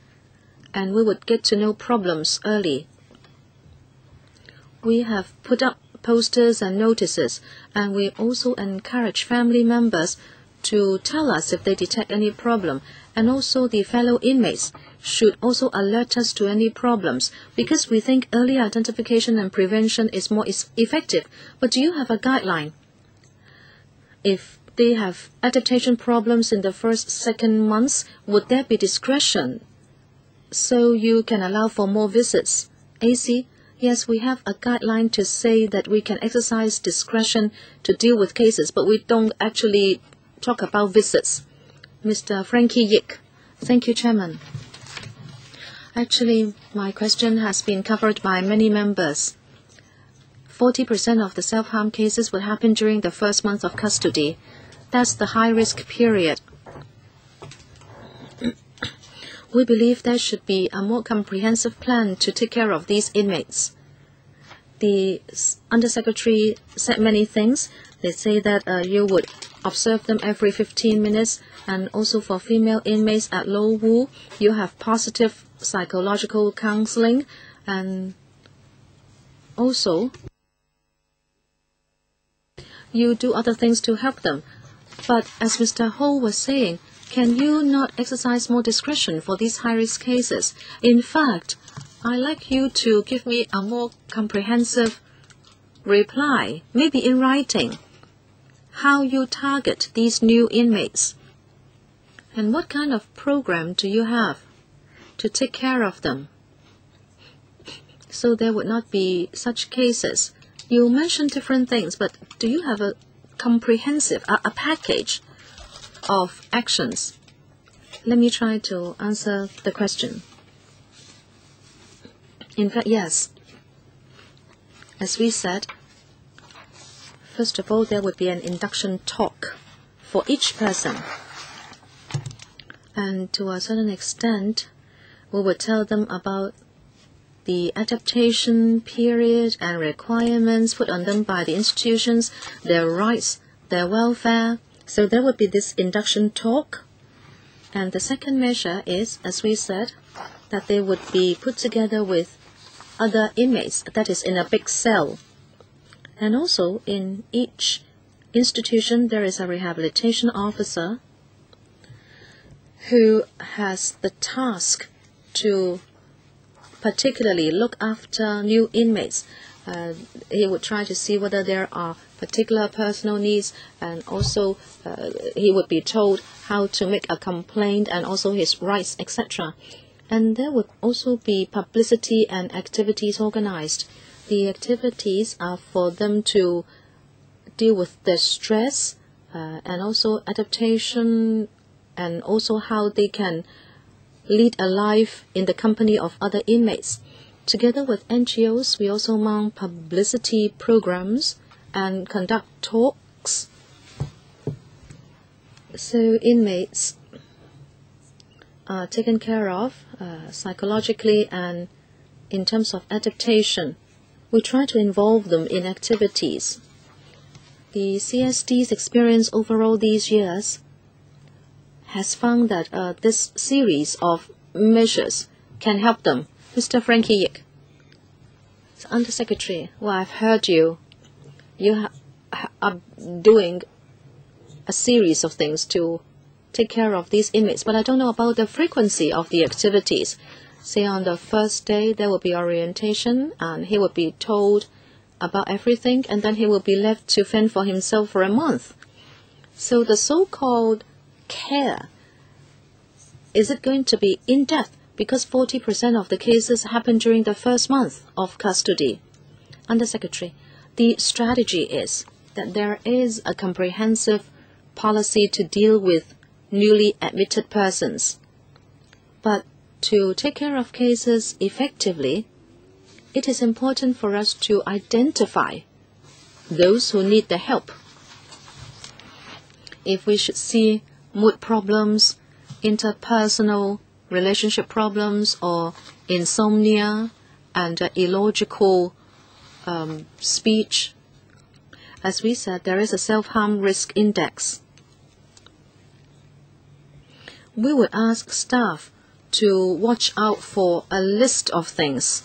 and we would get to know problems early. We have put up posters and notices, and we also encourage family members to tell us if they detect any problem, and also the fellow inmates should also alert us to any problems, because we think early identification and prevention is more effective. But do you have a guideline? If they have adaptation problems in the first, second months, would there be discretion so you can allow for more visits? AC? Yes, we have a guideline to say that we can exercise discretion to deal with cases, but we don't actually talk about visits. Mr. Frankie Yik. Thank you, Chairman. Actually, my question has been covered by many members. 40% of the self-harm cases will happen during the first month of custody. That's the high-risk period. We believe there should be a more comprehensive plan to take care of these inmates. The Undersecretary said many things. They say that you would observe them every 15 minutes, and also for female inmates at Lo Wu, you have positive psychological counseling, and also you do other things to help them. But as Mr. Ho was saying, can you not exercise more discretion for these high-risk cases? In fact, I'd like you to give me a more comprehensive reply, maybe in writing, how you target these new inmates, and what kind of program do you have to take care of them, so there would not be such cases. You mentioned different things, but do you have a comprehensive, a package of actions? Let me try to answer the question. In fact, yes. As we said, first of all, there would be an induction talk for each person. And to a certain extent, we would tell them about the adaptation period and requirements put on them by the institutions, their rights, their welfare. So there would be this induction talk. And the second measure is, as we said, that they would be put together with other inmates, that is in a big cell. And also in each institution there is a rehabilitation officer who has the task to particularly look after new inmates. He would try to see whether there are particular personal needs, and also he would be told how to make a complaint and also his rights, etc. And there would also be publicity and activities organized. The activities are for them to deal with their stress and also adaptation, and also how they can lead a life in the company of other inmates. Together with NGOs, we also mount publicity programs and conduct talks. So inmates are taken care of psychologically and in terms of adaptation. We try to involve them in activities. The CSD's experience overall these years has found that this series of measures can help them. Mr. Frankie Yik. Undersecretary, well, I've heard you. You are doing a series of things to take care of these inmates, but I don't know about the frequency of the activities. Say on the first day there will be orientation and he will be told about everything, and then he will be left to fend for himself for a month. So the so-called care, is it going to be in-depth? Because 40% of the cases happen during the first month of custody. Undersecretary, the strategy is that there is a comprehensive policy to deal with newly admitted persons. But to take care of cases effectively, it is important for us to identify those who need the help. If we should see mood problems, interpersonal relationship problems, or insomnia and illogical speech, as we said, there is a self-harm risk index. We would ask staff to watch out for a list of things.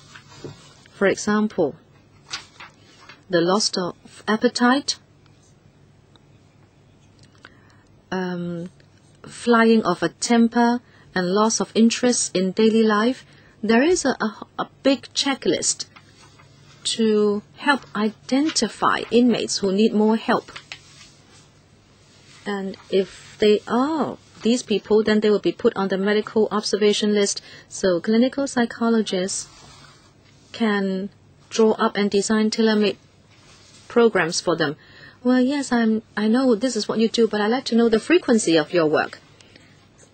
For example, the loss of appetite, flying of a temper, and loss of interest in daily life. There is a big checklist to help identify inmates who need more help. And if they are these people, then they will be put on the medical observation list, so clinical psychologists can draw up and design tailor-made programs for them. Well, yes, I know this is what you do, but I'd like to know the frequency of your work.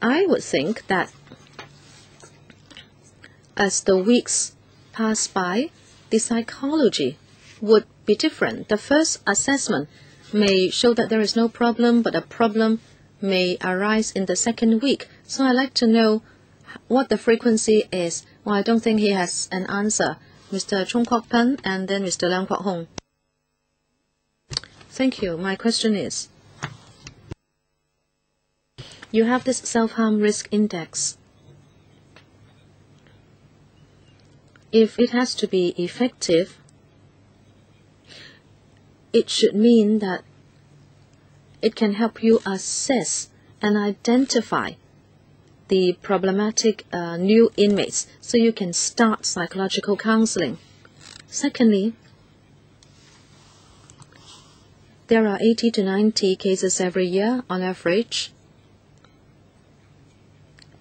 I would think that as the weeks pass by, the psychology would be different. The first assessment may show that there is no problem, but a problem may arise in the second week. So I'd like to know what the frequency is. Well, I don't think he has an answer. Mr. Chung Kwok-him and then Mr. Leung Kwok-hong. Thank you. My question is, you have this self-harm risk index. If it has to be effective, it should mean that it can help you assess and identify the problematic new inmates, so you can start psychological counseling. Secondly, there are 80 to 90 cases every year on average.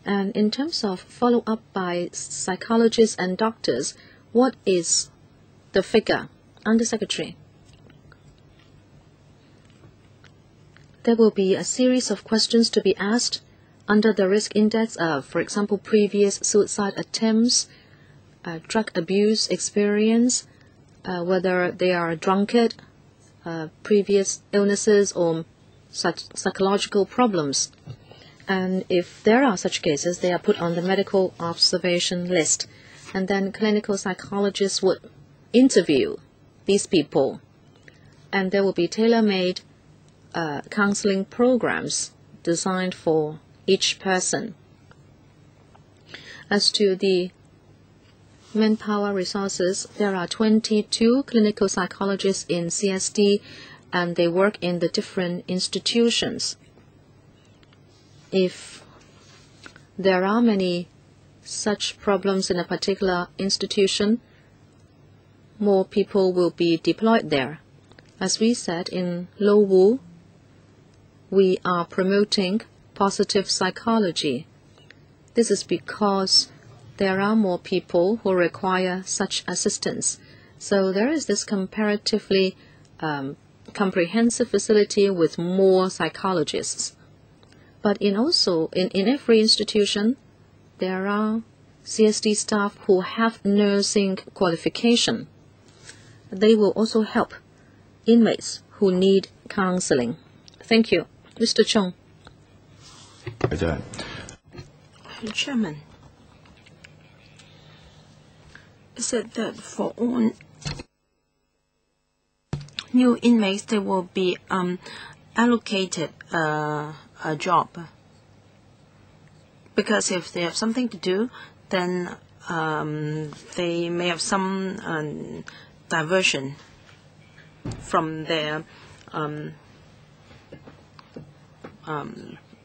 And in terms of follow-up by psychologists and doctors, what is the figure? Undersecretary. There will be a series of questions to be asked under the risk index, for example, previous suicide attempts, drug abuse experience, whether they are a drunkard, previous illnesses or such psychological problems. And if there are such cases, they are put on the medical observation list. And then clinical psychologists would interview these people. And there will be tailor-made counseling programs designed for each person. As to the manpower resources, there are 22 clinical psychologists in CSD, and they work in the different institutions. If there are many such problems in a particular institution, more people will be deployed there. As we said, in Lo Wu, we are promoting positive psychology. This is because there are more people who require such assistance. So there is this comparatively comprehensive facility with more psychologists. But in every institution, there are CSD staff who have nursing qualification. They will also help inmates who need counseling. Thank you. Mr. Chung. Chairman, is it that for all new inmates, they will be allocated a job. Because if they have something to do, then they may have some diversion from their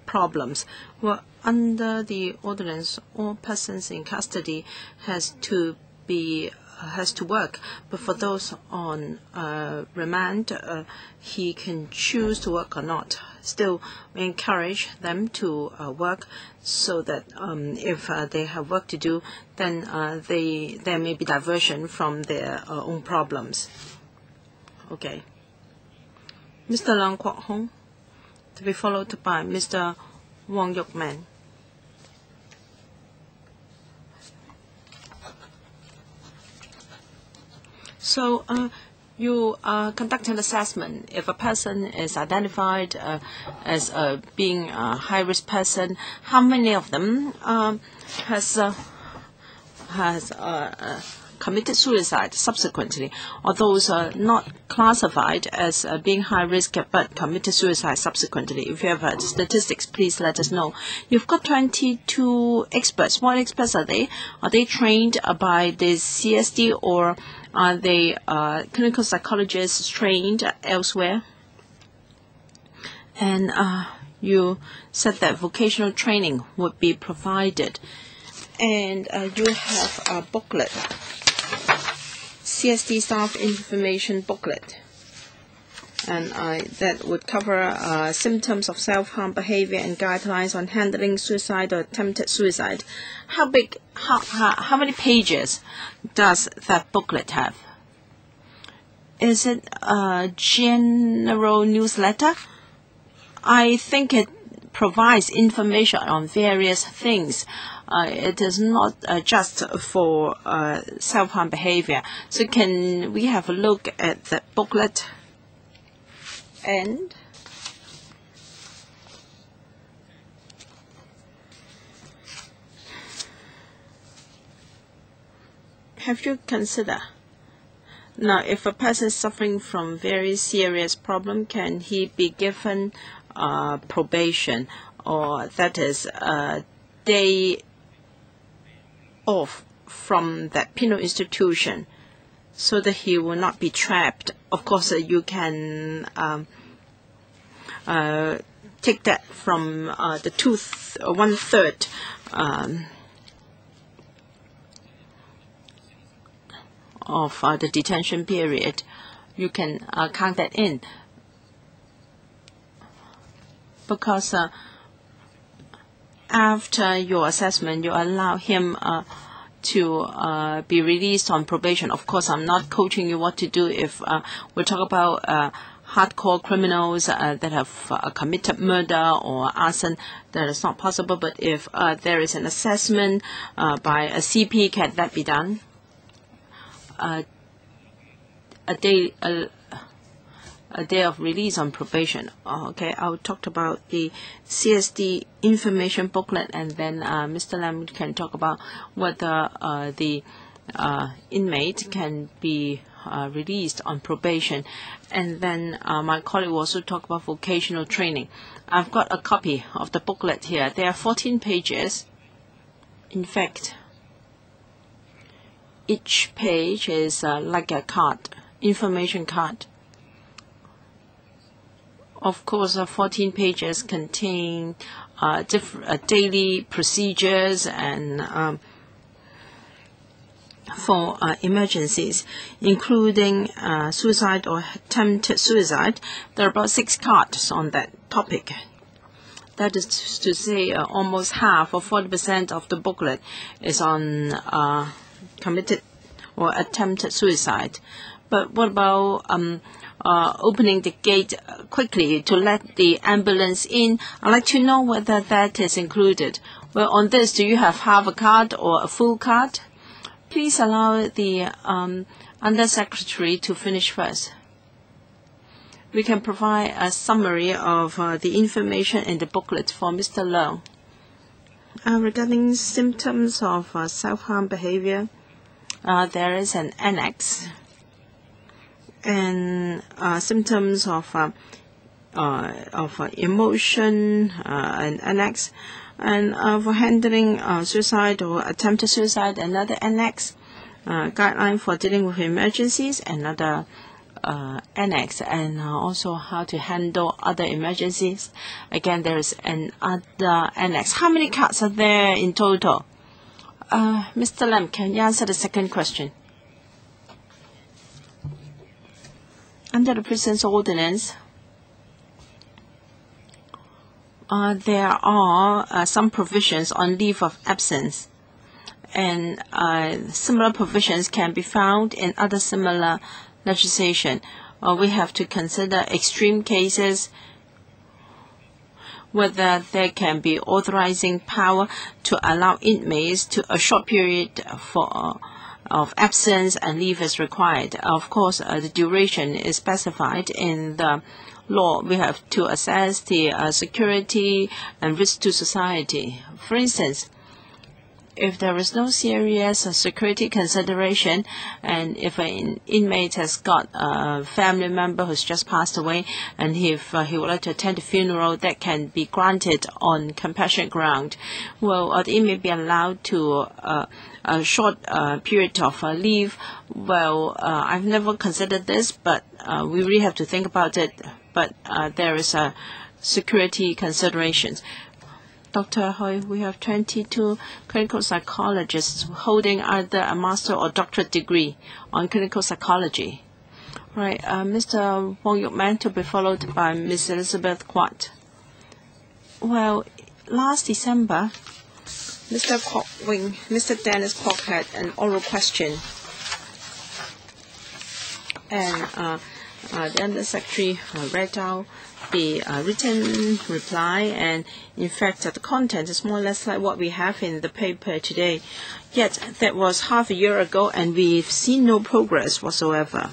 problems. Well, under the ordinance, all persons in custody has to work, but for those on remand, he can choose to work or not. Still, we encourage them to work, so that if they have work to do, then there may be diversion from their own problems. Okay. Mr. Leung Kwok-him, to be followed by Mr. Wong Yuk-man. So you conduct an assessment. If a person is identified as being a high-risk person, how many of them has committed suicide subsequently, or those not classified as being high risk but committed suicide subsequently? If you have statistics, please let us know. You've got 22 experts. What experts are they? Are they trained by the CSD, or are they clinical psychologists trained elsewhere? And you said that vocational training would be provided. And you have a booklet, CSD staff information booklet, and that would cover symptoms of self-harm behavior and guidelines on handling suicide or attempted suicide. How big? How many pages does that booklet have? Is it a general newsletter? I think it provides information on various things. It is not just for self-harm behavior. So can we have a look at the booklet? And have you considered, now if a person is suffering from very serious problem, can he be given probation, or that is a day off from that penal institution, so that he will not be trapped? Of course, you can take that from the 1/3 of the detention period. You can count that in, because after your assessment, you allow him to be released on probation. Of course, I'm not coaching you what to do if we talk about hardcore criminals that have committed murder or arson. That is not possible. But if there is an assessment by a CP, can that be done? A day of release on probation. Okay, I'll talk about the CSD information booklet, and then Mr. Lam can talk about whether the inmate can be released on probation. And then my colleague will also talk about vocational training. I've got a copy of the booklet here. There are 14 pages. In fact, each page is like a card, information card. Of course, 14 pages contain different daily procedures and for emergencies, including suicide or attempted suicide. There are about 6 cards on that topic. That is to say, almost half, or 40% of the booklet is on committed or attempted suicide. But what about opening the gate quickly to let the ambulance in? I'd like to know whether that is included. Well, on this, do you have half a card or a full card? Please allow the Undersecretary to finish first. We can provide a summary of the information in the booklet for Mr. Leung. Regarding symptoms of self-harm behavior, there is an annex and symptoms of emotion and annex, and for handling suicide or attempted suicide, another annex, guideline for dealing with emergencies, another annex, and also how to handle other emergencies. Again, there is another annex. How many cards are there in total? Mr. Lam, can you answer the second question? Under the Prisoners Ordinance, there are some provisions on leave of absence, and similar provisions can be found in other similar legislation. We have to consider extreme cases, whether there can be authorizing power to allow inmates to a short period of absence and leave as required. Of course, the duration is specified in the law. We have to assess the security and risk to society. For instance, if there is no serious security consideration, and if an inmate has got a family member who's just passed away, and if he would like to attend the funeral, that can be granted on compassionate ground. Well, the inmate be allowed to a short period of leave. Well, I've never considered this, but we really have to think about it. But there is a security considerations. Dr. Hui, we have 22 clinical psychologists holding either a master or doctorate degree on clinical psychology. Right, Mr. Wong Yuk-man, to be followed by Ms. Elizabeth Kwok. Well, last December, Mr. Dennis Kwok had an oral question, and the Undersecretary read out the written reply, and in fact the content is more or less like what we have in the paper today. Yet that was half a year ago, and we've seen no progress whatsoever.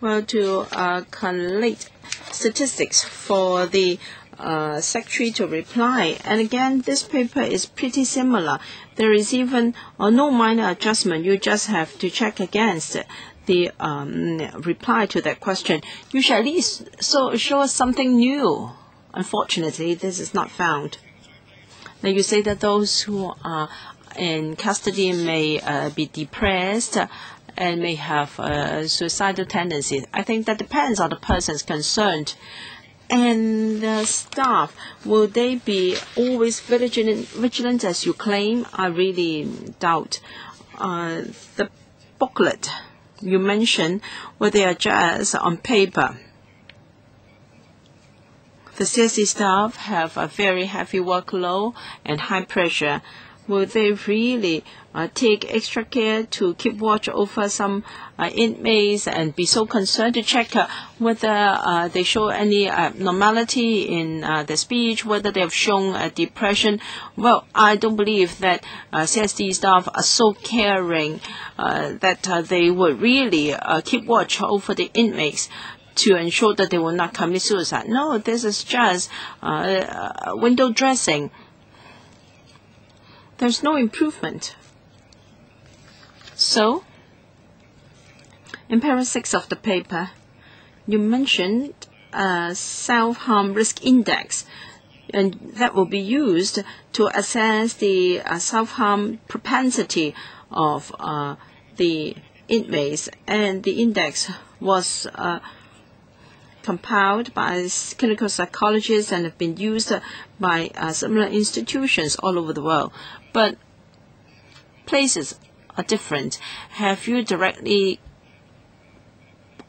Well, to collate statistics for the Secretary to reply, and again this paper is pretty similar. There is even no minor adjustment. You just have to check against the reply to that question. You should at least show us something new. Unfortunately, this is not found. Now you say that those who are in custody may be depressed and may have suicidal tendencies. I think that depends on the persons concerned. And the staff, will they be always vigilant as you claim? I really doubt. The booklet you mentioned, where they are just on paper. The CSD staff have a very heavy workload and high pressure. Will they really take extra care to keep watch over some inmates and be so concerned to check whether they show any abnormality in their speech, whether they have shown depression? Well, I don't believe that CSD staff are so caring that they would really keep watch over the inmates to ensure that they will not commit suicide. No, this is just window dressing. There's no improvement. So, in paragraph 6 of the paper, you mentioned self-harm risk index, and that will be used to assess the self-harm propensity of the inmates, and the index was compiled by clinical psychologists and have been used by similar institutions all over the world. But places are different. Have you directly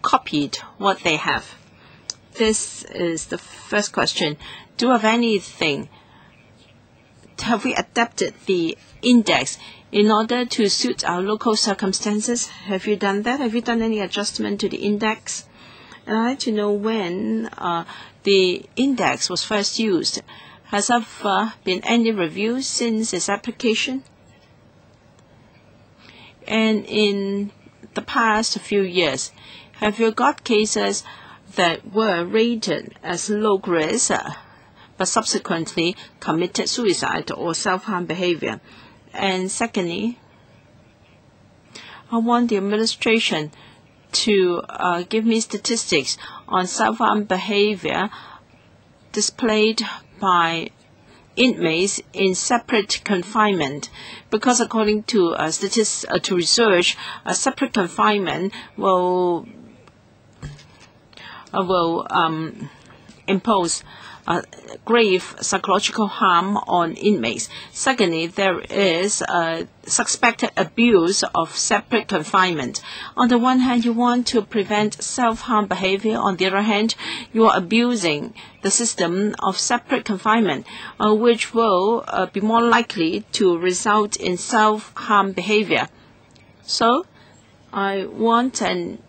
copied what they have? This is the first question. Do you have anything? Have we adapted the index in order to suit our local circumstances? Have you done that? Have you done any adjustment to the index? And I'd like to know when the index was first used. Has there been any review since its application? And in the past few years, have you got cases that were rated as low risk but subsequently committed suicide or self-harm behavior? And secondly, I want the administration to give me statistics on self-harm behavior displayed by inmates in separate confinement, because according to to research, separate confinement will impose grave psychological harm on inmates. Secondly, there is suspected abuse of separate confinement. On the one hand, you want to prevent self-harm behavior. On the other hand, you are abusing the system of separate confinement, which will be more likely to result in self-harm behavior. So, I want an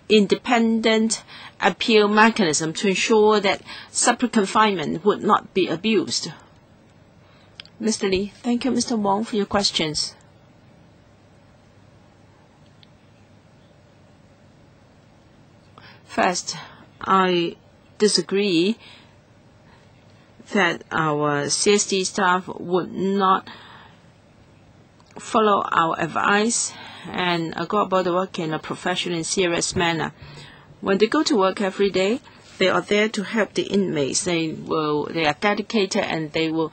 independent appeal mechanism to ensure that separate confinement would not be abused. Mr. Lee, thank you, Mr. Wong, for your questions. First, I disagree that our CSD staff would not follow our advice and go about the work in a professional and serious manner. When they go to work every day, they are there to help the inmates. They are dedicated, and they will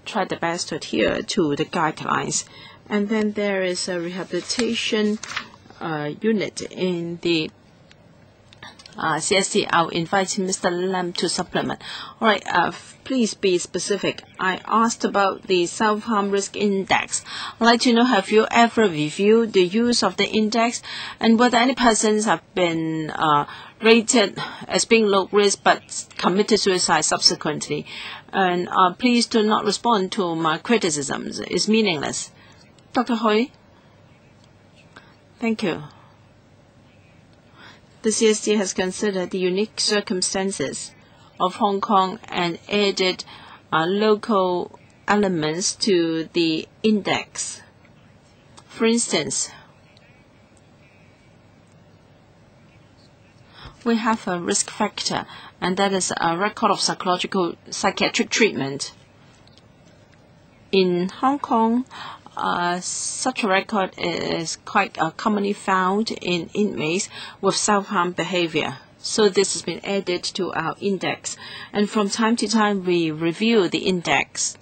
try their best to adhere to the guidelines. And then there is a rehabilitation unit in the CSD. I'll invite Mr. Lam to supplement. All right, please be specific. I asked about the self-harm risk index. I'd like to know, have you ever reviewed the use of the index, and whether any persons have been rated as being low risk but committed suicide subsequently? And please do not respond to my criticisms. It's meaningless. Dr. Hui? Thank you. The CSD has considered the unique circumstances of Hong Kong and added local elements to the index. For instance, we have a risk factor, and that is a record of psychiatric treatment. In Hong Kong, such a record is quite commonly found in inmates with self-harm behavior. So this has been added to our index. And from time to time, we review the index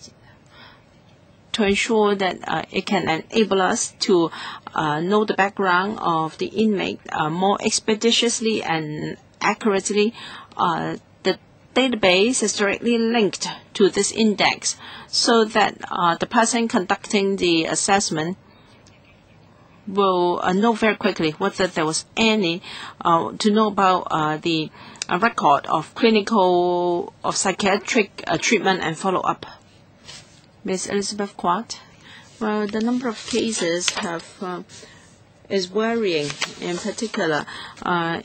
to ensure that it can enable us to know the background of the inmate more expeditiously and accurately. The database is directly linked to this index, so that the person conducting the assessment will know very quickly whether there was any to know about the record of psychiatric treatment and follow-up. Ms. Elizabeth Kwok. Well, the number of cases is varying. In particular,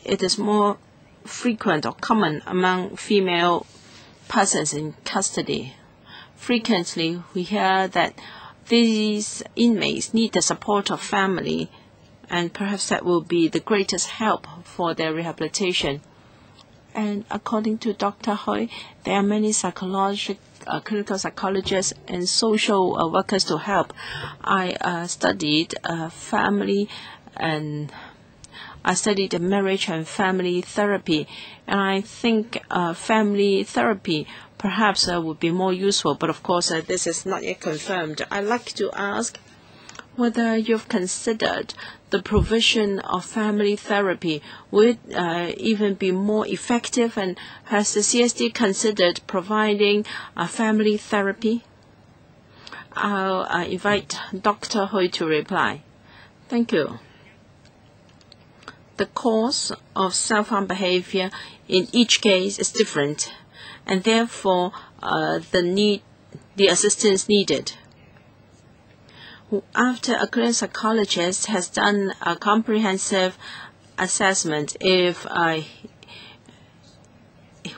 it is more frequent or common among female persons in custody. Frequently, we hear that these inmates need the support of family, and perhaps that will be the greatest help for their rehabilitation. And according to Dr. Hui, there are many clinical psychologists and social workers to help. I studied family, and I studied the marriage and family therapy, and I think family therapy perhaps would be more useful, but of course this is not yet confirmed. I'd like to ask whether you've considered the provision of family therapy. Would it even be more effective, and has the CSD considered providing family therapy? I'll invite Dr. Hui to reply. Thank you. The cause of self-harm behavior in each case is different, and therefore the assistance needed. After a clinical psychologist has done a comprehensive assessment, if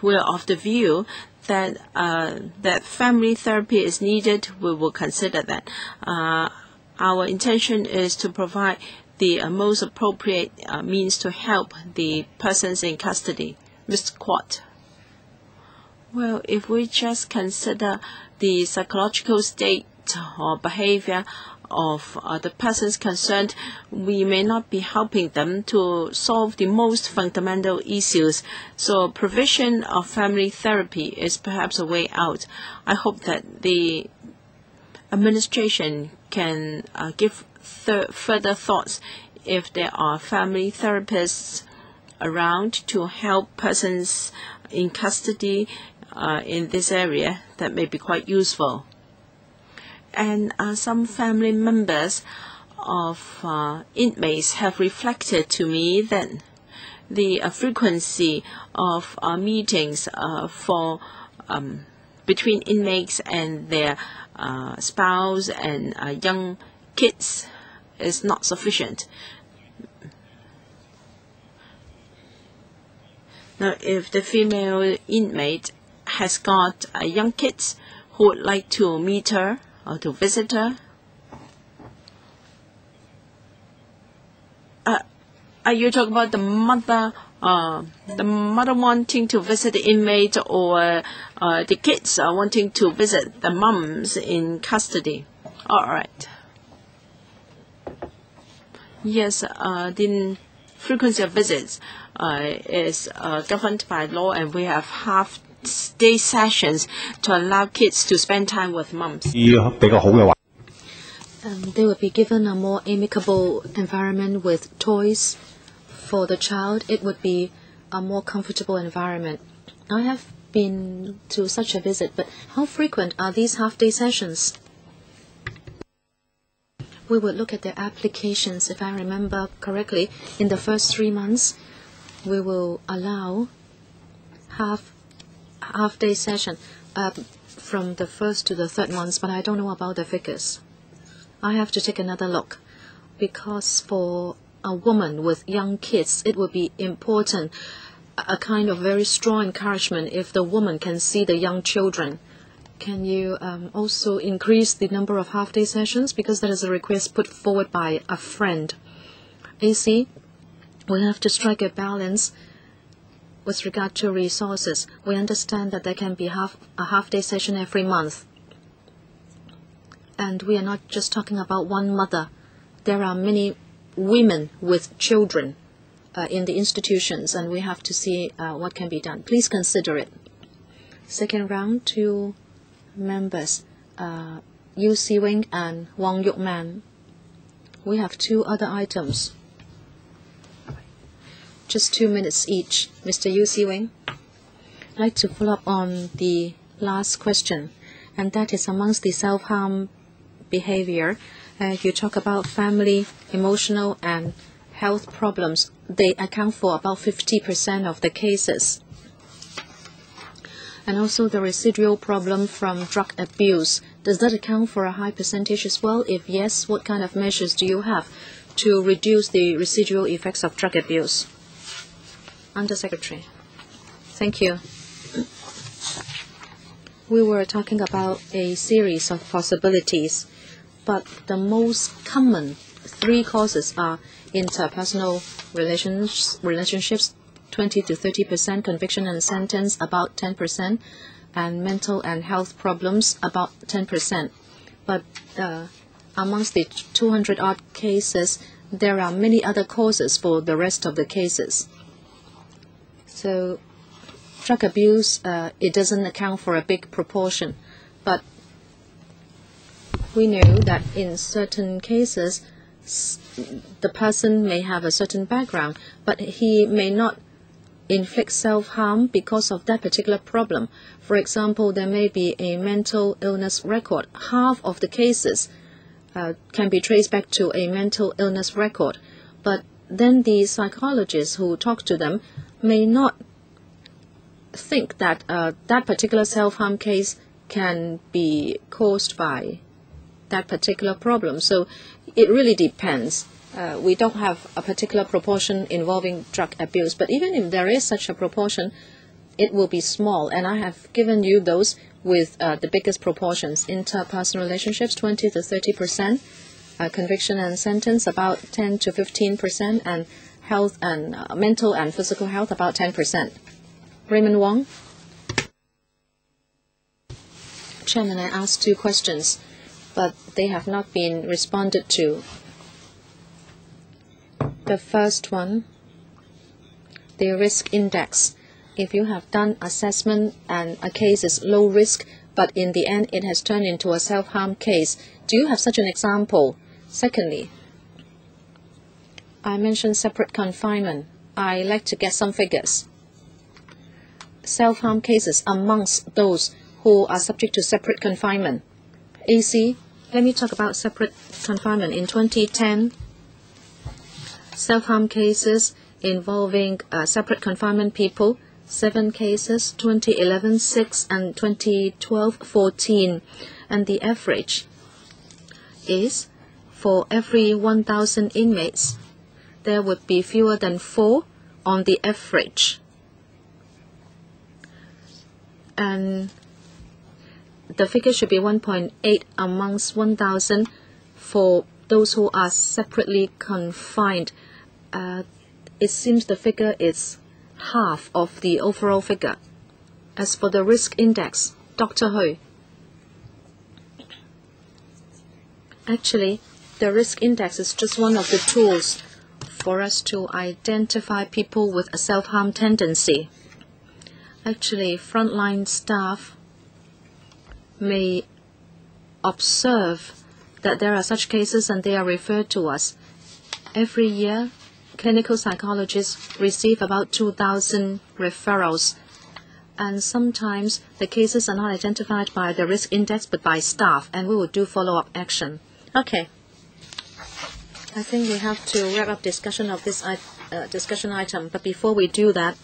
we're of the view that that family therapy is needed, we will consider that. Our intention is to provide the most appropriate means to help the persons in custody. Mr. Kwok. Well, if we just consider the psychological state or behavior of the persons concerned, we may not be helping them to solve the most fundamental issues. So provision of family therapy is perhaps a way out. I hope that the administration can give further thoughts if there are family therapists around to help persons in custody in this area. That may be quite useful. And some family members of inmates have reflected to me that the frequency of meetings for between inmates and their spouse and young kids is not sufficient. Now, if the female inmate has got young kids who would like to meet her or to visit her, are you talking about the mother wanting to visit the inmate, or the kids are wanting to visit the mums in custody? All right. Yes, the frequency of visits is governed by law, and we have half-day sessions to allow kids to spend time with mums. They will be given a more amicable environment with toys for the child. It would be a more comfortable environment. I have been to such a visit, but how frequent are these half-day sessions? We would look at the applications. If I remember correctly, in the first 3 months, we will allow half-day session from the first to the third months, but I don't know about the figures. I have to take another look, because for a woman with young kids, it would be important, a kind of very strong encouragement if the woman can see the young children. Can you also increase the number of half-day sessions? Because that is a request put forward by a friend. AC, we have to strike a balance with regard to resources. We understand that there can be a half-day session every month. And we are not just talking about one mother. There are many women with children in the institutions, and we have to see what can be done. Please consider it. Second round, 2 members, Yu Si-wing and Wang Yuk-man. We have 2 other items. Just 2 minutes each. Mr. Yu Si-wing. I'd like to follow up on the last question, and that is amongst the self-harm behavior. You talk about family, emotional, and health problems. They account for about 50% of the cases. And also the residual problem from drug abuse. Does that account for a high percentage as well? If yes, what kind of measures do you have to reduce the residual effects of drug abuse? Undersecretary. Thank you. We were talking about a series of possibilities, but the most common 3 causes are interpersonal relationships, 20 to 30%, conviction and sentence, about 10%, and mental and health problems, about 10%. But amongst the 200-odd cases, there are many other causes for the rest of the cases. So drug abuse, it doesn't account for a big proportion. But we know that in certain cases, the person may have a certain background, but he may not inflict self-harm because of that particular problem. For example, there may be a mental illness record. Half of the cases can be traced back to a mental illness record. But then the psychologists who talk to them may not think that that particular self-harm case can be caused by that particular problem. So it really depends. We don't have a particular proportion involving drug abuse, but even if there is such a proportion, it will be small. And I have given you those with the biggest proportions. Interpersonal relationships, 20 to 30%, conviction and sentence, about 10 to 15%, and health and mental and physical health, about 10%. Raymond Wong. Chairman, I asked 2 questions. but they have not been responded to. The first one, the risk index. If you have done assessment and a case is low risk, but in the end it has turned into a self-harm case, do you have such an example? Secondly, I mentioned separate confinement. I like to get some figures. Self-harm cases amongst those who are subject to separate confinement. AC, let me talk about separate confinement. In 2010, self-harm cases involving separate confinement people, 7 cases, 2011, 6, and 2012, 14. And the average is for every 1,000 inmates, there would be fewer than 4 on the average. And the figure should be 1.8 amongst 1,000 for those who are separately confined. It seems the figure is half of the overall figure. As for the risk index, Dr. Hui, actually, the risk index is just one of the tools for us to identify people with a self-harm tendency. Actually, frontline staff may observe that there are such cases and they are referred to us. Every year, clinical psychologists receive about 2,000 referrals, and sometimes the cases are not identified by the risk index but by staff, and we will do follow-up action. Okay. I think we have to wrap up discussion of this discussion item, but before we do that,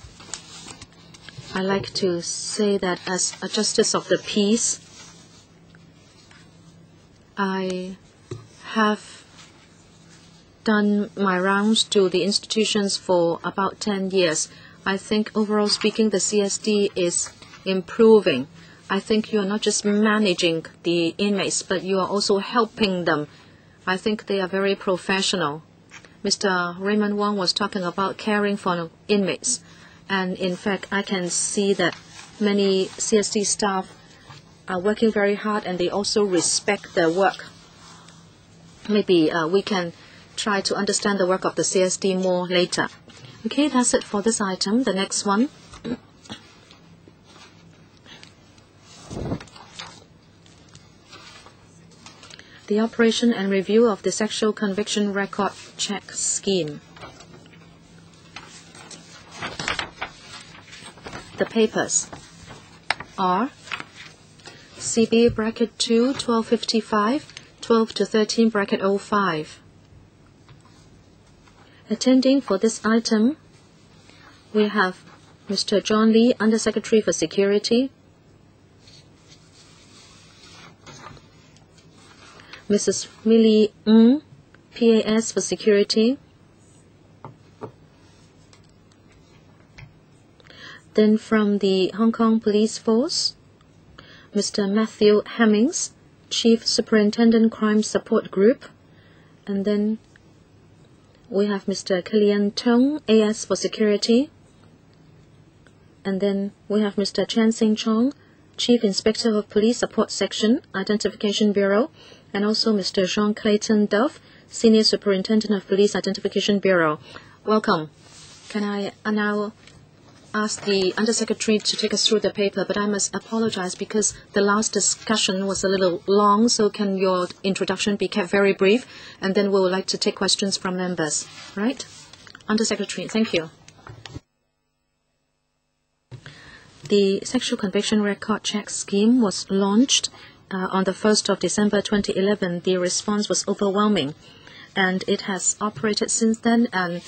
I like to say that as a justice of the peace, I have done my rounds to the institutions for about 10 years. I think overall speaking, the CSD is improving. I think you are not just managing the inmates, but you are also helping them. I think they are very professional. Mr. Raymond Wong was talking about caring for inmates. And in fact, I can see that many CSD staff are working very hard and they also respect their work. Maybe we can try to understand the work of the CSD more later. Okay, that's it for this item. The next one. The operation and review of the sexual conviction record check scheme. The papers are CB bracket 2, 1255, 12 to 13 bracket 05. Attending for this item, we have Mr. John Lee, Undersecretary for Security, Mrs. Millie Ng, PAS for Security, then from the Hong Kong Police Force, Mr. Matthew Hemmings, Chief Superintendent Crime Support Group, and then we have Mr. Kilian Tung, AS for Security, and then we have Mr. Chan Sing Chong, Chief Inspector of Police Support Section, Identification Bureau, and also Mr. Jean Clayton Duff, Senior Superintendent of Police Identification Bureau. Welcome. Can I now ask the Undersecretary to take us through the paper, but I must apologize because the last discussion was a little long, so can your introduction be kept very brief, and then we would like to take questions from members. Right? Undersecretary, thank you. The Sexual Conviction Record Check Scheme was launched on the 1st of December 2011. The response was overwhelming, and it has operated since then, and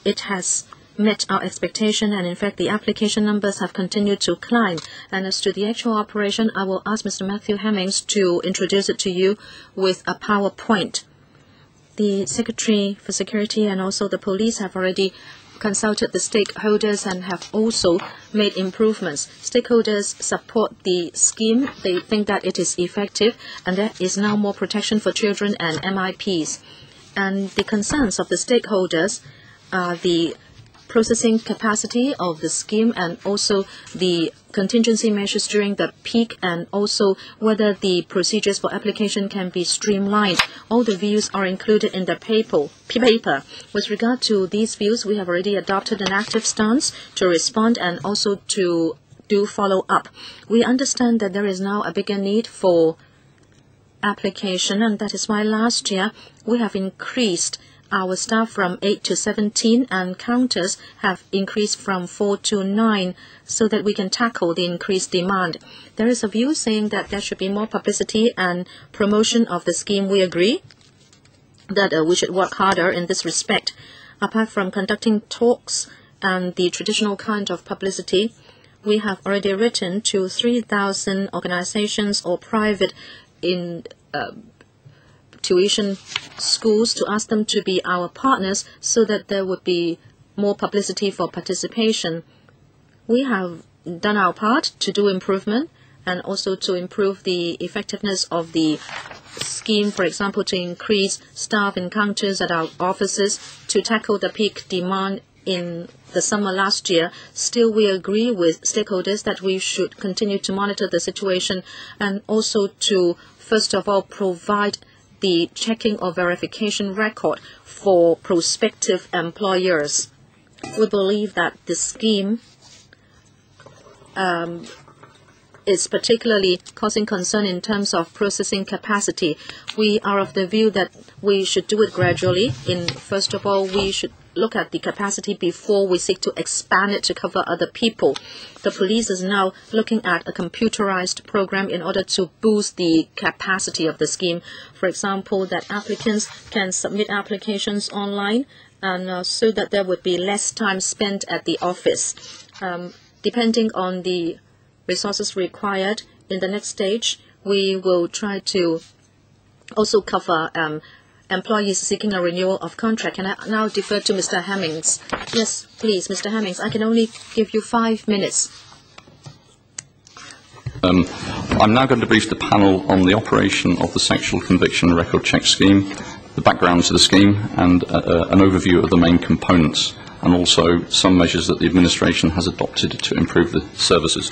it has met our expectation, and in fact the application numbers have continued to climb. And as to the actual operation, I will ask Mr. Matthew Hemmings to introduce it to you with a PowerPoint. The Secretary for Security and also the police have already consulted the stakeholders and have also made improvements. Stakeholders support the scheme. They think that it is effective and there is now more protection for children and MIPs. And the concerns of the stakeholders are the processing capacity of the scheme and also the contingency measures during the peak, and also whether the procedures for application can be streamlined. All the views are included in the paper. With regard to these views, we have already adopted an active stance to respond and also to do follow-up. We understand that there is now a bigger need for application, and that is why last year we have increased our staff from 8 to 17, and counters have increased from 4 to 9, so that we can tackle the increased demand. There is a view saying that there should be more publicity and promotion of the scheme. We agree that we should work harder in this respect. Apart from conducting talks and the traditional kind of publicity, we have already written to 3,000 organizations or private tuition schools to ask them to be our partners, so that there would be more publicity for participation. We have done our part to do improvement and also to improve the effectiveness of the scheme, for example, to increase staff encounters at our offices to tackle the peak demand in the summer last year. Still, we agree with stakeholders that we should continue to monitor the situation and also to, first of all, provide the checking or verification record for prospective employers. We believe that the scheme is particularly causing concern in terms of processing capacity. We are of the view that we should do it gradually. First of all, we should look at the capacity before we seek to expand it to cover other people. The police is now looking at a computerized program in order to boost the capacity of the scheme. For example, that applicants can submit applications online, and so that there would be less time spent at the office. Depending on the resources required, in the next stage, we will try to also cover employees seeking a renewal of contract. Can I now defer to Mr. Hemmings? Yes, please, Mr. Hemmings. I can only give you 5 minutes. I'm now going to brief the panel on the operation of the Sexual Conviction Record Check Scheme, the background to the scheme, and an overview of the main components, and also some measures that the administration has adopted to improve the services.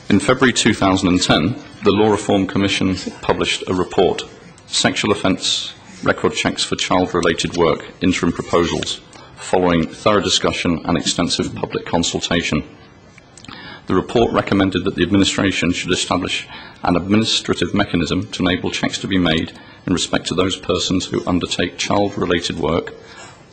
In February 2010, the Law Reform Commission published a report, Sexual Offence Record Checks for Child-Related Work, Interim Proposals, following thorough discussion and extensive public consultation. The report recommended that the administration should establish an administrative mechanism to enable checks to be made in respect to those persons who undertake child-related work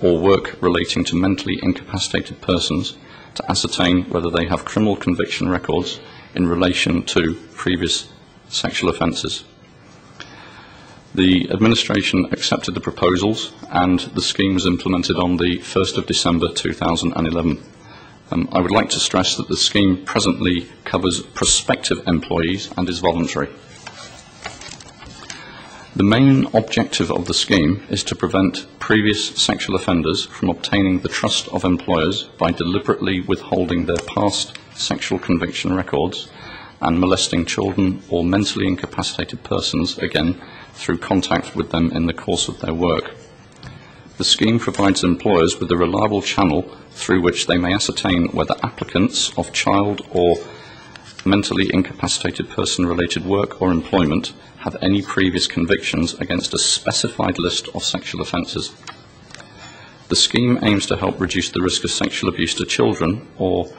or work relating to mentally incapacitated persons, to ascertain whether they have criminal conviction records in relation to previous sexual offences. The administration accepted the proposals, and the scheme was implemented on the 1st of December 2011. I would like to stress that the scheme presently covers prospective employees and is voluntary. The main objective of the scheme is to prevent previous sexual offenders from obtaining the trust of employers by deliberately withholding their past sexual conviction records and molesting children or mentally incapacitated persons again through contact with them in the course of their work. The scheme provides employers with a reliable channel through which they may ascertain whether applicants of child or mentally incapacitated person-related work or employment have any previous convictions against a specified list of sexual offences. The scheme aims to help reduce the risk of sexual abuse to children or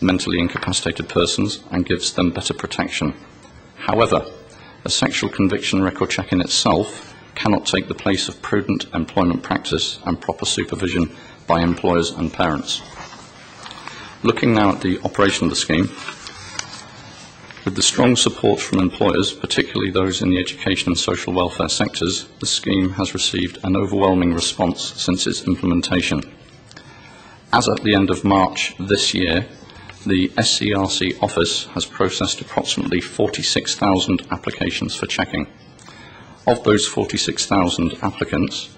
mentally incapacitated persons and gives them better protection. However, a sexual conviction record check in itself cannot take the place of prudent employment practice and proper supervision by employers and parents. Looking now at the operation of the scheme, with the strong support from employers, particularly those in the education and social welfare sectors, the scheme has received an overwhelming response since its implementation. As at the end of March this year, the SCRC office has processed approximately 46,000 applications for checking. Of those 46,000 applicants,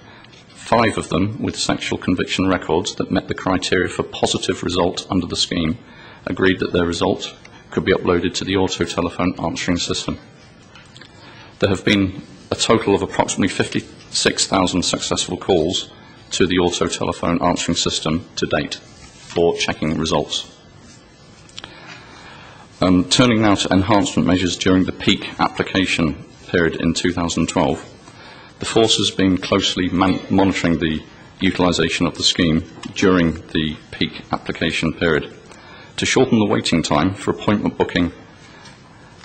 5 of them with sexual conviction records that met the criteria for positive result under the scheme agreed that their result could be uploaded to the auto telephone answering system. There have been a total of approximately 56,000 successful calls to the auto telephone answering system to date for checking results. Turning now to enhancement measures during the peak application period in 2012, the force has been closely monitoring the utilisation of the scheme during the peak application period. To shorten the waiting time for appointment booking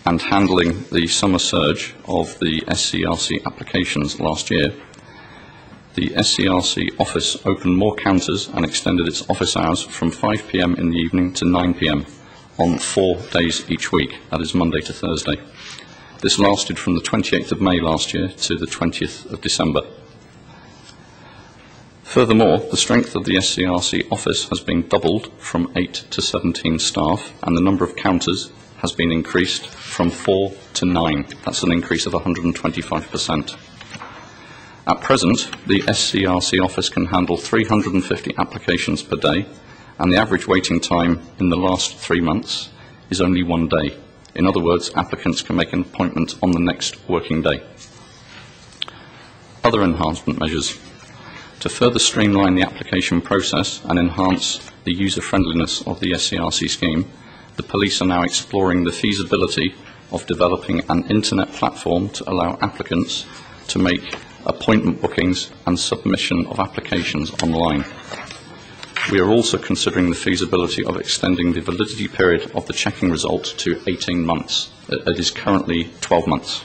and handling the summer surge of the SCRC applications last year, the SCRC office opened more counters and extended its office hours from 5 p.m. in the evening to 9 p.m. on 4 days each week, that is Monday to Thursday. This lasted from the 28th of May last year to the 20th of December. Furthermore, the strength of the SCRC office has been doubled from 8 to 17 staff, and the number of counters has been increased from 4 to 9. That's an increase of 125%. At present, the SCRC office can handle 350 applications per day, and the average waiting time in the last 3 months is only 1 day. In other words, applicants can make an appointment on the next working day. Other enhancement measures. To further streamline the application process and enhance the user-friendliness of the SCRC scheme, the police are now exploring the feasibility of developing an internet platform to allow applicants to make appointment bookings and submission of applications online. We are also considering the feasibility of extending the validity period of the checking result to 18 months. It is currently 12 months.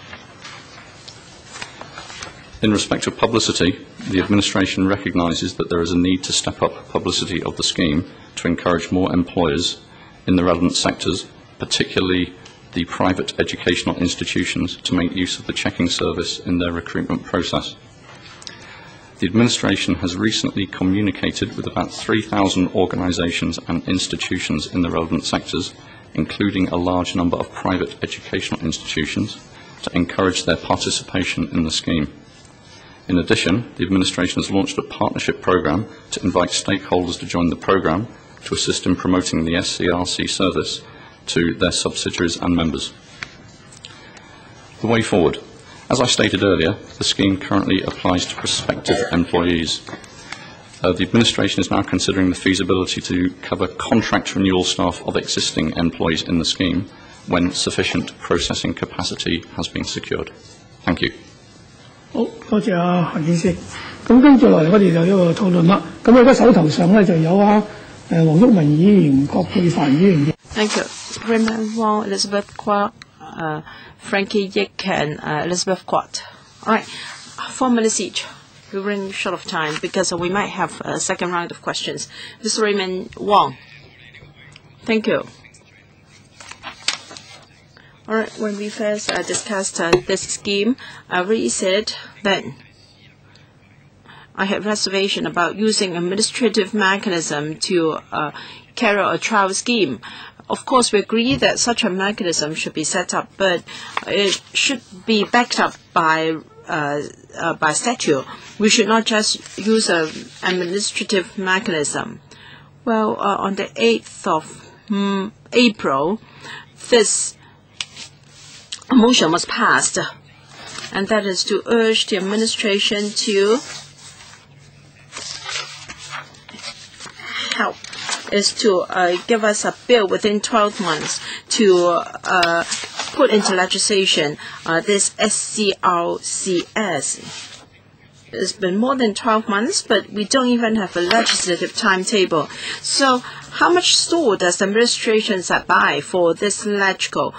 In respect of publicity, the administration recognises that there is a need to step up publicity of the scheme to encourage more employers in the relevant sectors, particularly the private educational institutions, to make use of the checking service in their recruitment process. The administration has recently communicated with about 3,000 organisations and institutions in the relevant sectors, including a large number of private educational institutions, to encourage their participation in the scheme. In addition, the administration has launched a partnership programme to invite stakeholders to join the programme to assist in promoting the SCRC service to their subsidiaries and members. The way forward. As I stated earlier, the scheme currently applies to prospective employees. The administration is now considering the feasibility to cover contract renewal staff of existing employees in the scheme when sufficient processing capacity has been secured. Thank you. 好，多謝何建設。咁跟住落嚟，我哋就一個討論啦。咁我而家手頭上咧就有黃毓民議員、葛珮帆議員嘅。Thank you. Raymond Wong, Elizabeth Kwok, Frankie Yick, and Elizabeth Kwok. All right, 4 minutes each. We're running short of time because we might have a second round of questions. Mr. Raymond Wong. Thank you. All right, when we first discussed this scheme, I already said that I had reservation about using administrative mechanism to carry out a trial scheme. Of course, we agree that such a mechanism should be set up, but it should be backed up by statute. We should not just use an administrative mechanism. Well, on the 8th of April, this motion was passed, and that is to urge the administration to help, is to give us a bill within 12 months to put into legislation this SCRCS. It's been more than 12 months, but we don't even have a legislative timetable. So how much store does the administration set by for this LegCo?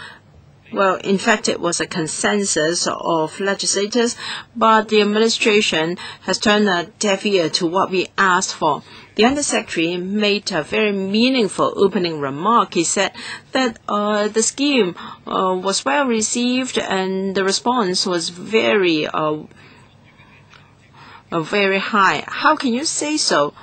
Well, in fact, it was a consensus of legislators, but the administration has turned a deaf ear to what we asked for. The Undersecretary made a very meaningful opening remark. He said that the scheme was well received and the response was very high. How can you say so?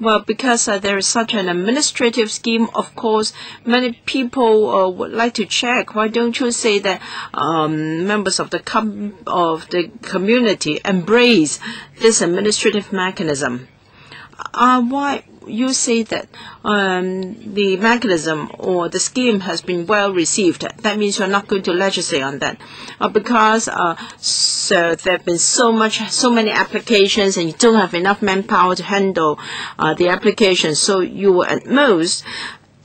Well, because there is such an administrative scheme, of course, many people would like to check. Why don't you say that members of the community embrace this administrative mechanism? Why you say that the mechanism or the scheme has been well received? That means you're not going to legislate on that, because so there have been so many applications, and you don't have enough manpower to handle the applications. So you will at most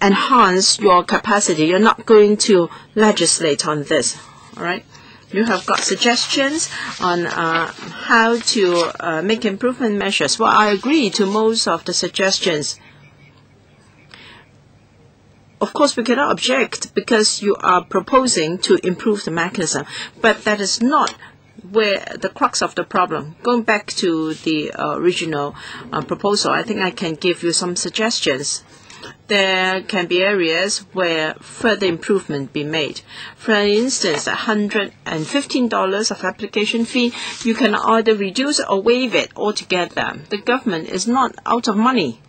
enhance your capacity. You're not going to legislate on this, all right? You have got suggestions on how to make improvement measures. Well, I agree to most of the suggestions. Of course, we cannot object because you are proposing to improve the mechanism, but that is not where the crux of the problem. Going back to the original proposal, I think I can give you some suggestions. There can be areas where further improvement be made. For instance, $115 of application fee, you can either reduce or waive it altogether. The government is not out of money.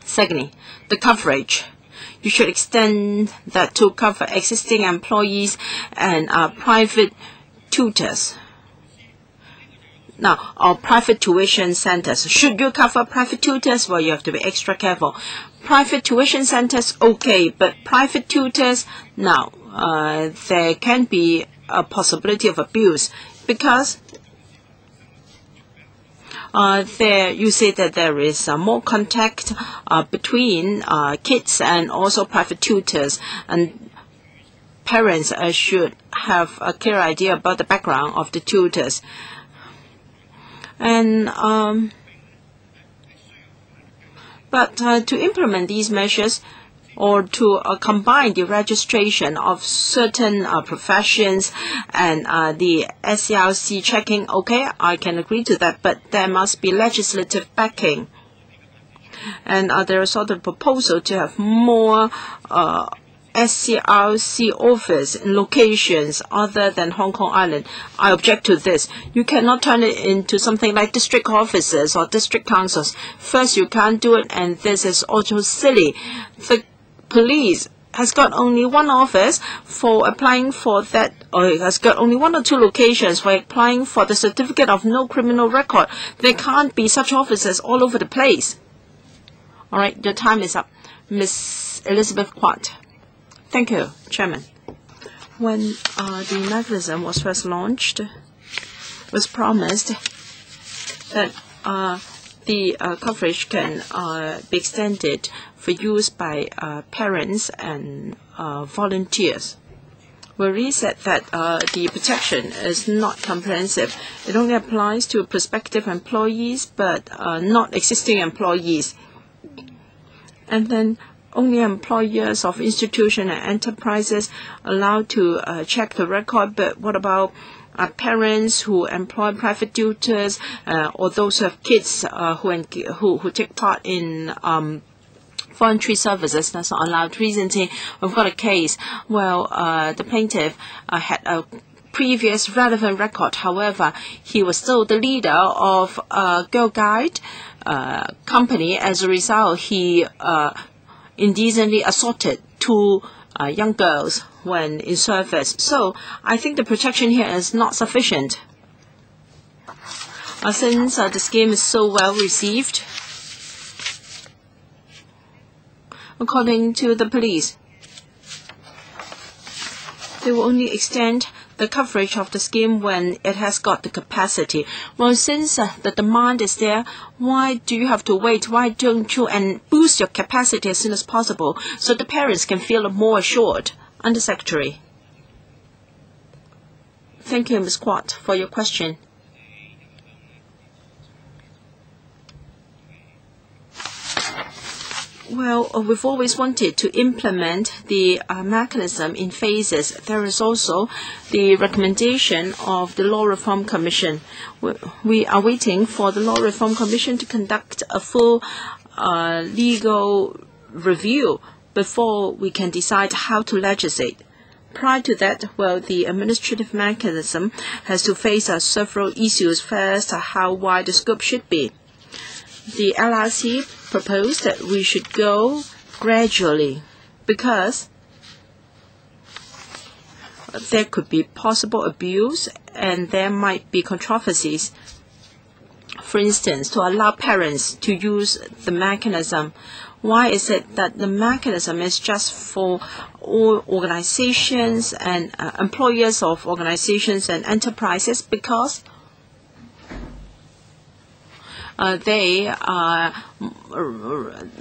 Secondly, the coverage. You should extend that to cover existing employees and private tutors. Now, our private tuition centers. Should you cover private tutors? Well, you have to be extra careful. Private tuition centers, okay, but private tutors, now, there can be a possibility of abuse because there you say that there is more contact between kids and also private tutors, and parents should have a clear idea about the background of the tutors. And but to implement these measures or to combine the registration of certain professions and the SCLC checking, okay, I can agree to that, but there must be legislative backing. And there is also a proposal to have more SCLC office in locations other than Hong Kong Island. I object to this. You cannot turn it into something like district offices or district councils. First, you can't do it, and this is also silly. The police has got only one office for applying for that, or has got only one or two locations for applying for the certificate of no criminal record. There can't be such offices all over the place. All right, your time is up. Ms. Elizabeth Kwok. Thank you, Chairman. When the mechanism was first launched, it was promised that the coverage can be extended for use by parents and volunteers. We said that the protection is not comprehensive. It only applies to prospective employees, but not existing employees. And then only employers of institutions and enterprises allowed to check the record. But what about parents who employ private tutors or those who have kids who take part in voluntary services? That's not allowed. Recently, we've got a case. Well, the plaintiff had a previous relevant record. However, he was still the leader of a Girl Guide company. As a result, he indecently assaulted two young girls when in service. So I think the protection here is not sufficient. Since the scheme is so well received, according to the police, they will only extend the coverage of the scheme when it has got the capacity. Well, since the demand is there, why do you have to wait? Why don't you boost your capacity as soon as possible so the parents can feel more assured? Under Secretary. Thank you, Ms. Kwok, for your question. Well, we've always wanted to implement the mechanism in phases. There is also the recommendation of the Law Reform Commission. We are waiting for the Law Reform Commission to conduct a full legal review before we can decide how to legislate. Prior to that, well, the administrative mechanism has to face several issues. First, how wide the scope should be. The LRC proposed that we should go gradually because there could be possible abuse and there might be controversies. For instance, to allow parents to use the mechanism. Why is it that the mechanism is just for all organizations and employers of organizations and enterprises? Because they are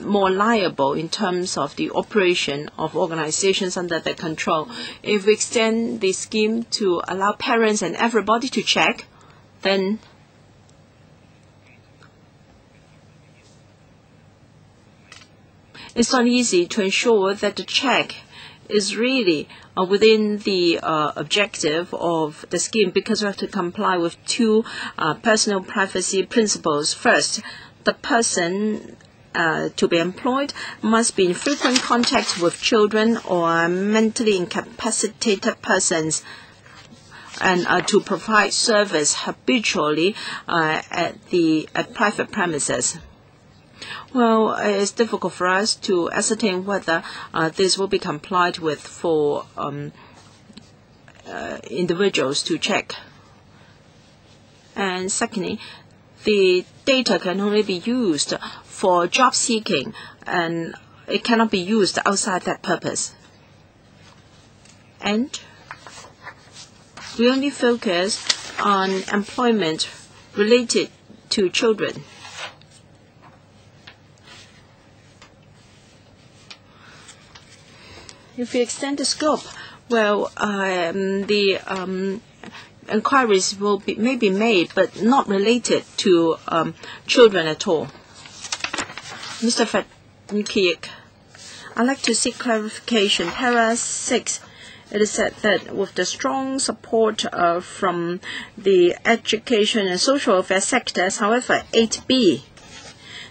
more liable in terms of the operation of organizations under their control. If we extend the scheme to allow parents and everybody to check, then it's not easy to ensure that the check is really within the objective of the scheme, because we have to comply with two personal privacy principles. First, the person to be employed must be in frequent contact with children or mentally incapacitated persons, and to provide service habitually at private premises. Well, it's difficult for us to ascertain whether this will be complied with for individuals to check. And secondly, the data can only be used for job seeking, and it cannot be used outside that purpose. And we only focus on employment related to children. If we extend the scope, well, the inquiries may be made, but not related to children at all. Mr. Fatnikik, I'd like to seek clarification. Para 6, it is said that with the strong support from the education and social welfare sectors, however, 8B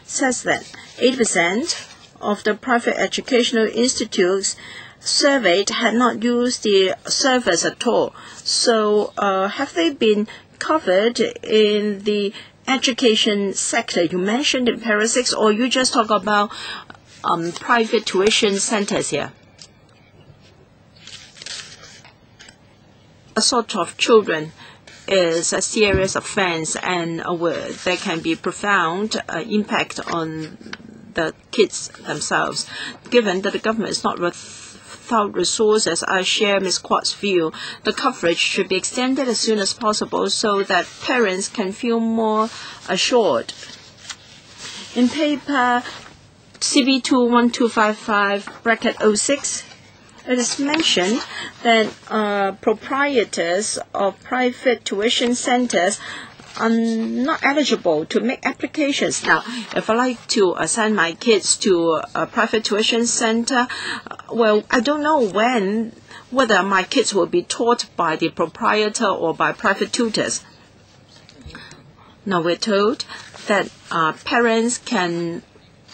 says that 80% of the private educational institutes surveyed had not used the service at all. So have they been covered in the education sector you mentioned in Para 6, or you just talk about private tuition centers here? Assault of children is a serious offense, and there can be profound impact on the kids themselves. Given that the government is not without resources, I share Ms. Kwok's view. The coverage should be extended as soon as possible so that parents can feel more assured. In paper CB21255-06, it is mentioned that proprietors of private tuition centers are not eligible to make applications. Now, if I like to send my kids to a private tuition center, well, I don't know whether my kids will be taught by the proprietor or by private tutors. Now, we're told that parents can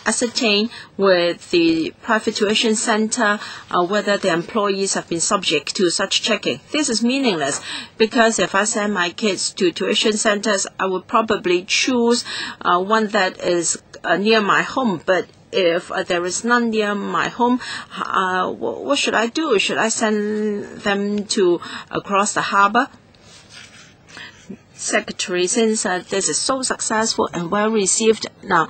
ascertain with the private tuition center whether the employees have been subject to such checking. This is meaningless, because if I send my kids to tuition centers, I would probably choose one that is near my home. But if there is none near my home, what should I do? Should I send them to across the harbor? Secretary, since this is so successful and well received, now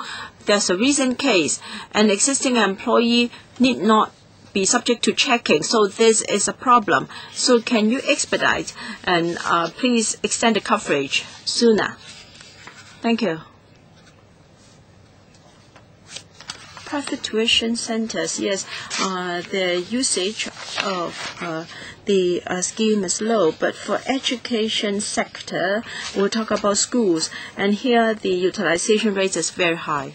there's a recent case. An existing employee need not be subject to checking, so this is a problem. So can you expedite and please extend the coverage sooner? Thank you. Private tuition centers, yes, the usage of the scheme is low, but for education sector, we'll talk about schools, and here the utilization rate is very high.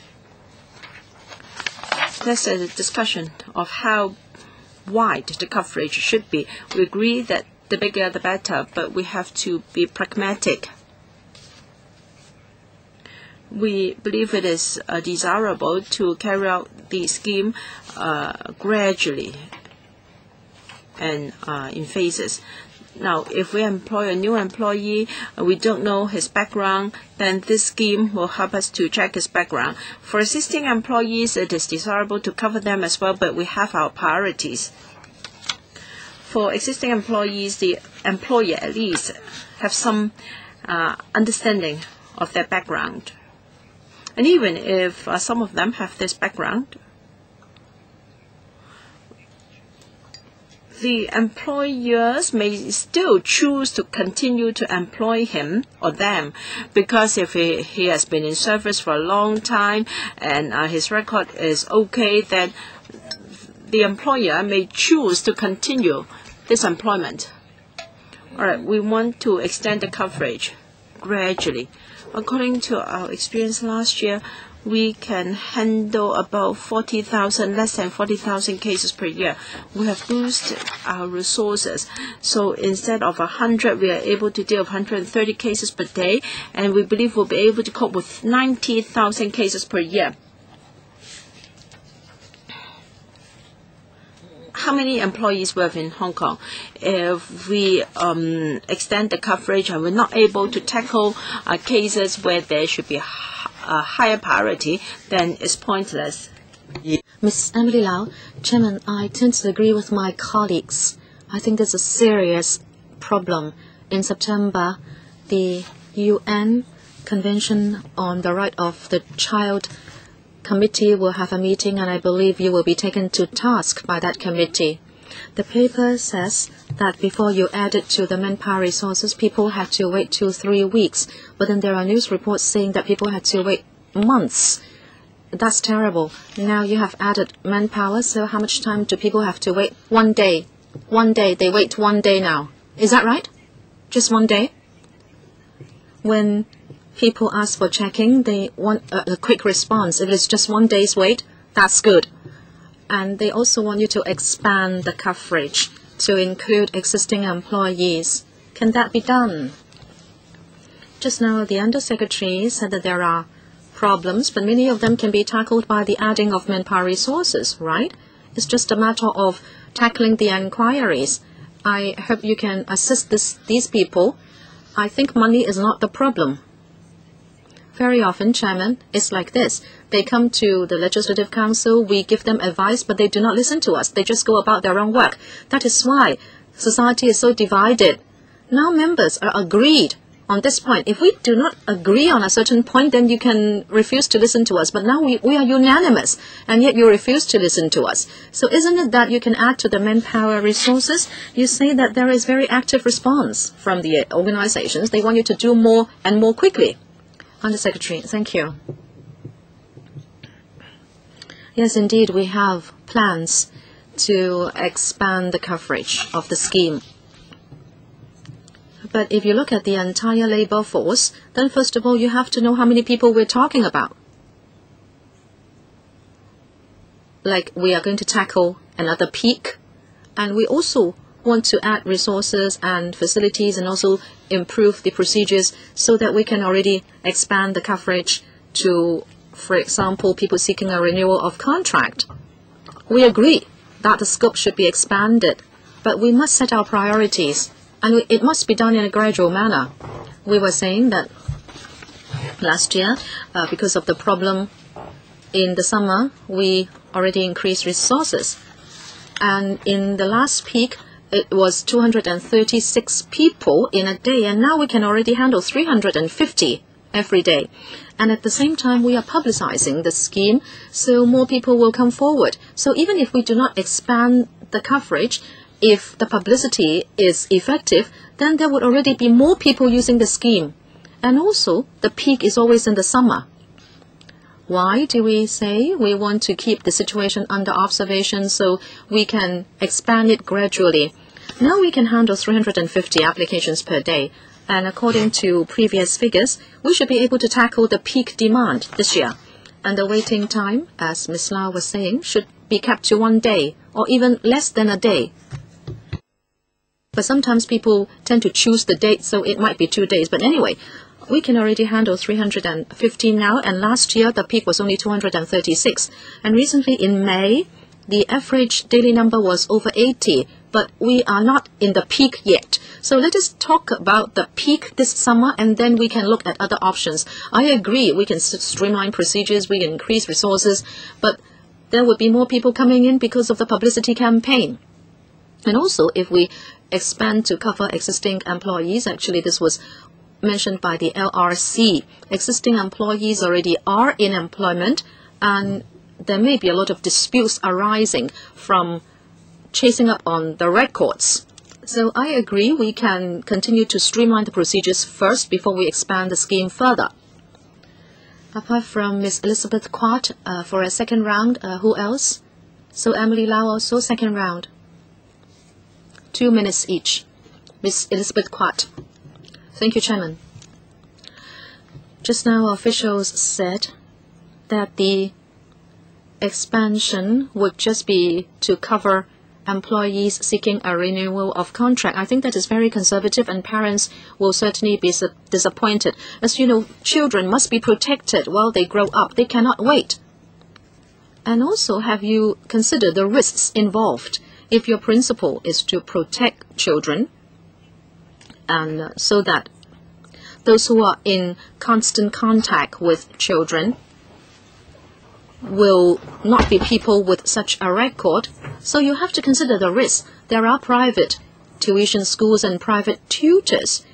There's a discussion of how wide the coverage should be. We agree that the bigger the better, but we have to be pragmatic. We believe it is desirable to carry out the scheme gradually and in phases. Now, if we employ a new employee, we don't know his background, then this scheme will help us to check his background. For existing employees, it is desirable to cover them as well, but we have our priorities. For existing employees, the employer at least have some understanding of their background. And even if some of them have this background, the employers may still choose to continue to employ him or them, because if he has been in service for a long time and his record is okay, then the employer may choose to continue this employment. All right, we want to extend the coverage gradually. According to our experience last year, we can handle about 40,000, less than 40,000 cases per year. We have boosted our resources. So instead of 100, we are able to deal with 130 cases per day, and we believe we'll be able to cope with 90,000 cases per year. How many employees we have in Hong Kong? If we extend the coverage and we're not able to tackle cases where there should be a higher priority, then it's pointless. Ms. Emily Lau, Chairman, I tend to agree with my colleagues. I think there's a serious problem. In September, the UN Convention on the Right of the Child Committee will have a meeting, and I believe you will be taken to task by that committee. The paper says that before you add it to the manpower resources, people had to wait 2-3 weeks. But then there are news reports saying that people had to wait months. That's terrible. Now you have added manpower, so how much time do people have to wait? 1 day. 1 day. They wait 1 day now. Is that right? Just 1 day? When people ask for checking, they want a quick response. If it's just 1 day's wait, that's good. And they also want you to expand the coverage to include existing employees. Can that be done? Just now, the Undersecretary said that there are problems, but many of them can be tackled by the adding of manpower resources, right? It's just a matter of tackling the inquiries. I hope you can assist these people. I think money is not the problem. Very often, Chairman, it's like this. They come to the Legislative Council, we give them advice, but they do not listen to us. They just go about their own work. That is why society is so divided. Now members are agreed on this point. If we do not agree on a certain point, then you can refuse to listen to us. But now we are unanimous, and yet you refuse to listen to us. So isn't it that you can add to the manpower resources? You say that there is very active response from the organizations. They want you to do more and more quickly. Undersecretary, thank you. Yes, indeed, we have plans to expand the coverage of the scheme. But if you look at the entire labor force, then first of all, you have to know how many people we're talking about. Like, we are going to tackle another peak, and we also want to add resources and facilities and also improve the procedures so that we can already expand the coverage to, for example, people seeking a renewal of contract. We agree that the scope should be expanded, but we must set our priorities, and it must be done in a gradual manner. We were saying that last year, because of the problem in the summer, we already increased resources. And in the last peak, it was 236 people in a day, and now we can already handle 350 every day. And at the same time, we are publicizing the scheme, so more people will come forward. So even if we do not expand the coverage, if the publicity is effective, then there would already be more people using the scheme. And also, the peak is always in the summer. Why do we say we want to keep the situation under observation so we can expand it gradually? Now we can handle 350 applications per day. And according to previous figures, we should be able to tackle the peak demand this year. And the waiting time, as Ms. Lau was saying, should be kept to 1 day or even less than a day. But sometimes people tend to choose the date, so it might be 2 days. But anyway, we can already handle 350 now, and last year the peak was only 236. And recently in May, the average daily number was over 80, but we are not in the peak yet. So let us talk about the peak this summer, and then we can look at other options. I agree, we can streamline procedures, we can increase resources, but there would be more people coming in because of the publicity campaign. And also, if we expand to cover existing employees, actually this was mentioned by the LRC, existing employees already are in employment, and there may be a lot of disputes arising from chasing up on the records. So I agree we can continue to streamline the procedures first before we expand the scheme further. Apart from Ms. Elizabeth Kwok for a second round, who else? So Emily Lau also second round. 2 minutes each. Ms. Elizabeth Kwok. Thank you, Chairman. Just now officials said that the expansion would just be to cover employees seeking a renewal of contract. I think that is very conservative, and parents will certainly be disappointed. As you know, children must be protected while they grow up. They cannot wait. And also, have you considered the risks involved if your principle is to protect children, and so that those who are in constant contact with children will not be people with such a record? So you have to consider the risk. There are private tuition schools and private tutors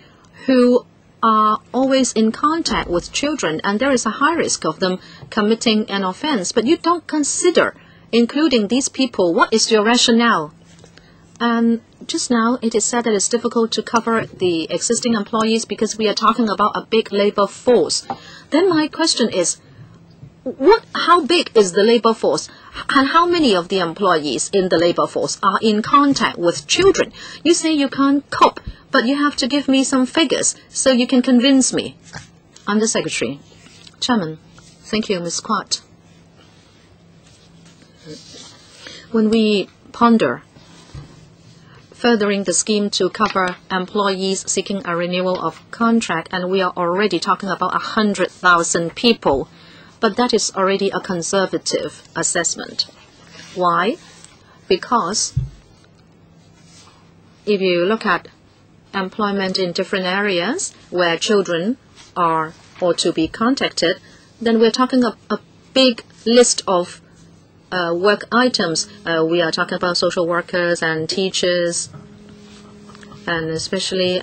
who are always in contact with children, and there is a high risk of them committing an offense. But you don't consider including these people. What is your rationale? And just now it is said that it's difficult to cover the existing employees because we are talking about a big labor force. Then my question is, how big is the labor force, and how many of the employees in the labor force are in contact with children? You say you can't cope, but you have to give me some figures so you can convince me. Under Secretary. Chairman. Thank you, Ms. Kwok. When we ponder furthering the scheme to cover employees seeking a renewal of contract, and we are already talking about 100,000 people, but that is already a conservative assessment. Why? Because if you look at employment in different areas where children are or to be contacted, then we're talking a big list of work items. We are talking about social workers and teachers, and especially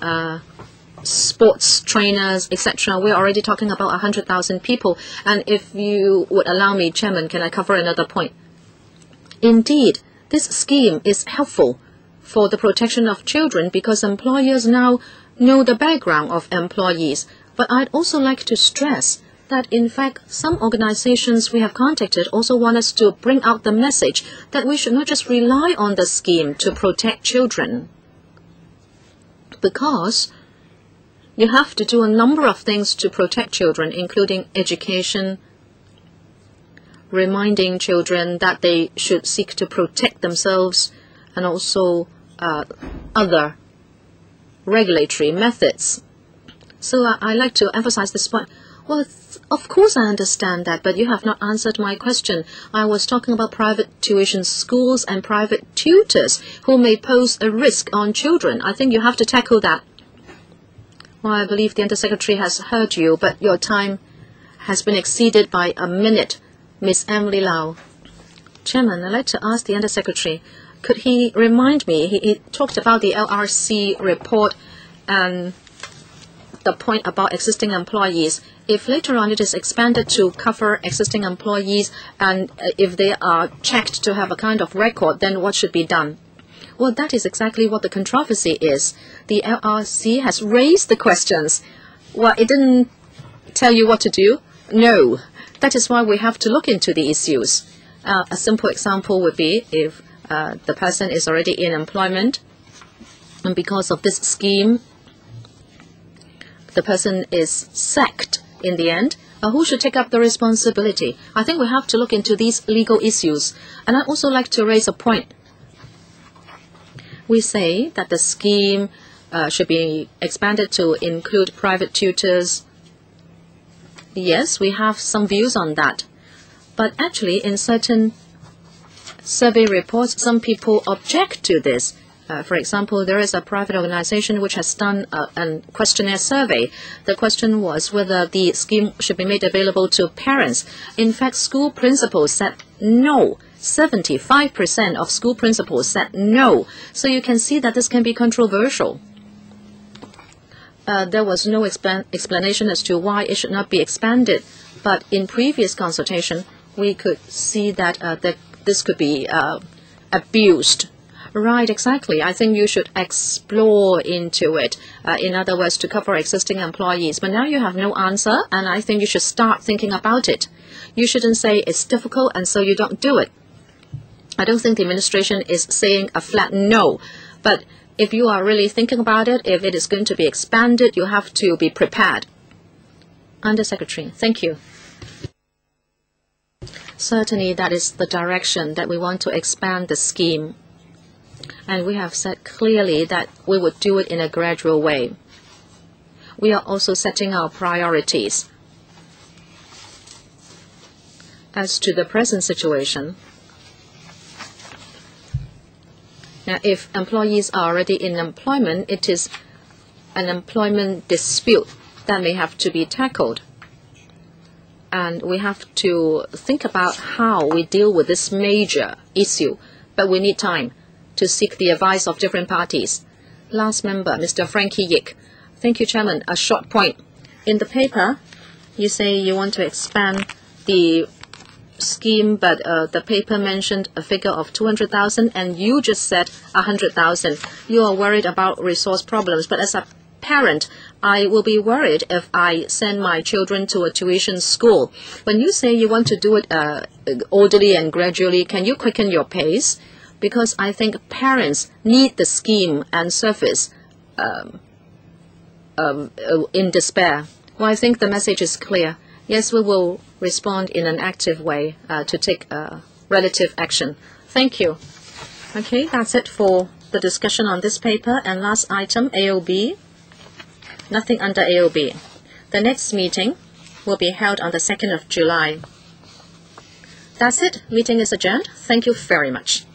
sports trainers, etc. We're already talking about 100,000 people. And if you would allow me, Chairman, can I cover another point? Indeed, this scheme is helpful for the protection of children because employers now know the background of employees. But I'd also like to stress that, in fact, some organizations we have contacted also want us to bring out the message that we should not just rely on the scheme to protect children, because you have to do a number of things to protect children, including education, reminding children that they should seek to protect themselves, and also other regulatory methods. So I like to emphasize this point. Well, of course I understand that, but you have not answered my question. I was talking about private tuition schools and private tutors who may pose a risk on children. I think you have to tackle that. Well, I believe the Undersecretary has heard you, but your time has been exceeded by a minute. Ms. Emily Lau. Chairman, I'd like to ask the Undersecretary, could he remind me, he talked about the LRC report and the point about existing employees. If later on it is expanded to cover existing employees, and if they are checked to have a kind of record, then what should be done? Well, that is exactly what the controversy is. The LRC has raised the questions. Well, it didn't tell you what to do? No. That is why we have to look into the issues. A simple example would be if the person is already in employment, and because of this scheme, the person is sacked in the end. Who should take up the responsibility? I think we have to look into these legal issues. And I'd also like to raise a point. We say that the scheme should be expanded to include private tutors. Yes, we have some views on that. But actually, in certain survey reports, some people object to this. For example, there is a private organization which has done a questionnaire survey. The question was whether the scheme should be made available to parents. In fact, school principals said no. 75% of school principals said no. So you can see that this can be controversial. There was no explanation as to why it should not be expanded. But in previous consultation, we could see that this could be abused. Right, exactly. I think you should explore into it. In other words, to cover existing employees. But now you have no answer, and I think you should start thinking about it. You shouldn't say it's difficult and so you don't do it. I don't think the administration is saying a flat no. But if you are really thinking about it, if it is going to be expanded, you have to be prepared. Under Secretary, thank you. Certainly, that is the direction that we want to expand the scheme. And we have said clearly that we would do it in a gradual way. We are also setting our priorities. As to the present situation, now if employees are already in employment, it is an employment dispute that may have to be tackled. And we have to think about how we deal with this major issue. But we need time to seek the advice of different parties. Last member, Mr. Frankie Yik. Thank you, Chairman. A short point. In the paper, you say you want to expand the scheme, but the paper mentioned a figure of 200,000 and you just said 100,000. You are worried about resource problems, but as a parent, I will be worried if I send my children to a tuition school. When you say you want to do it orderly and gradually, can you quicken your pace? Because I think parents need the scheme and service in despair. Well, I think the message is clear. Yes, we will respond in an active way to take relative action. Thank you. Okay, that's it for the discussion on this paper. And last item, AOB. Nothing under AOB. The next meeting will be held on the 2nd of July. That's it. Meeting is adjourned. Thank you very much.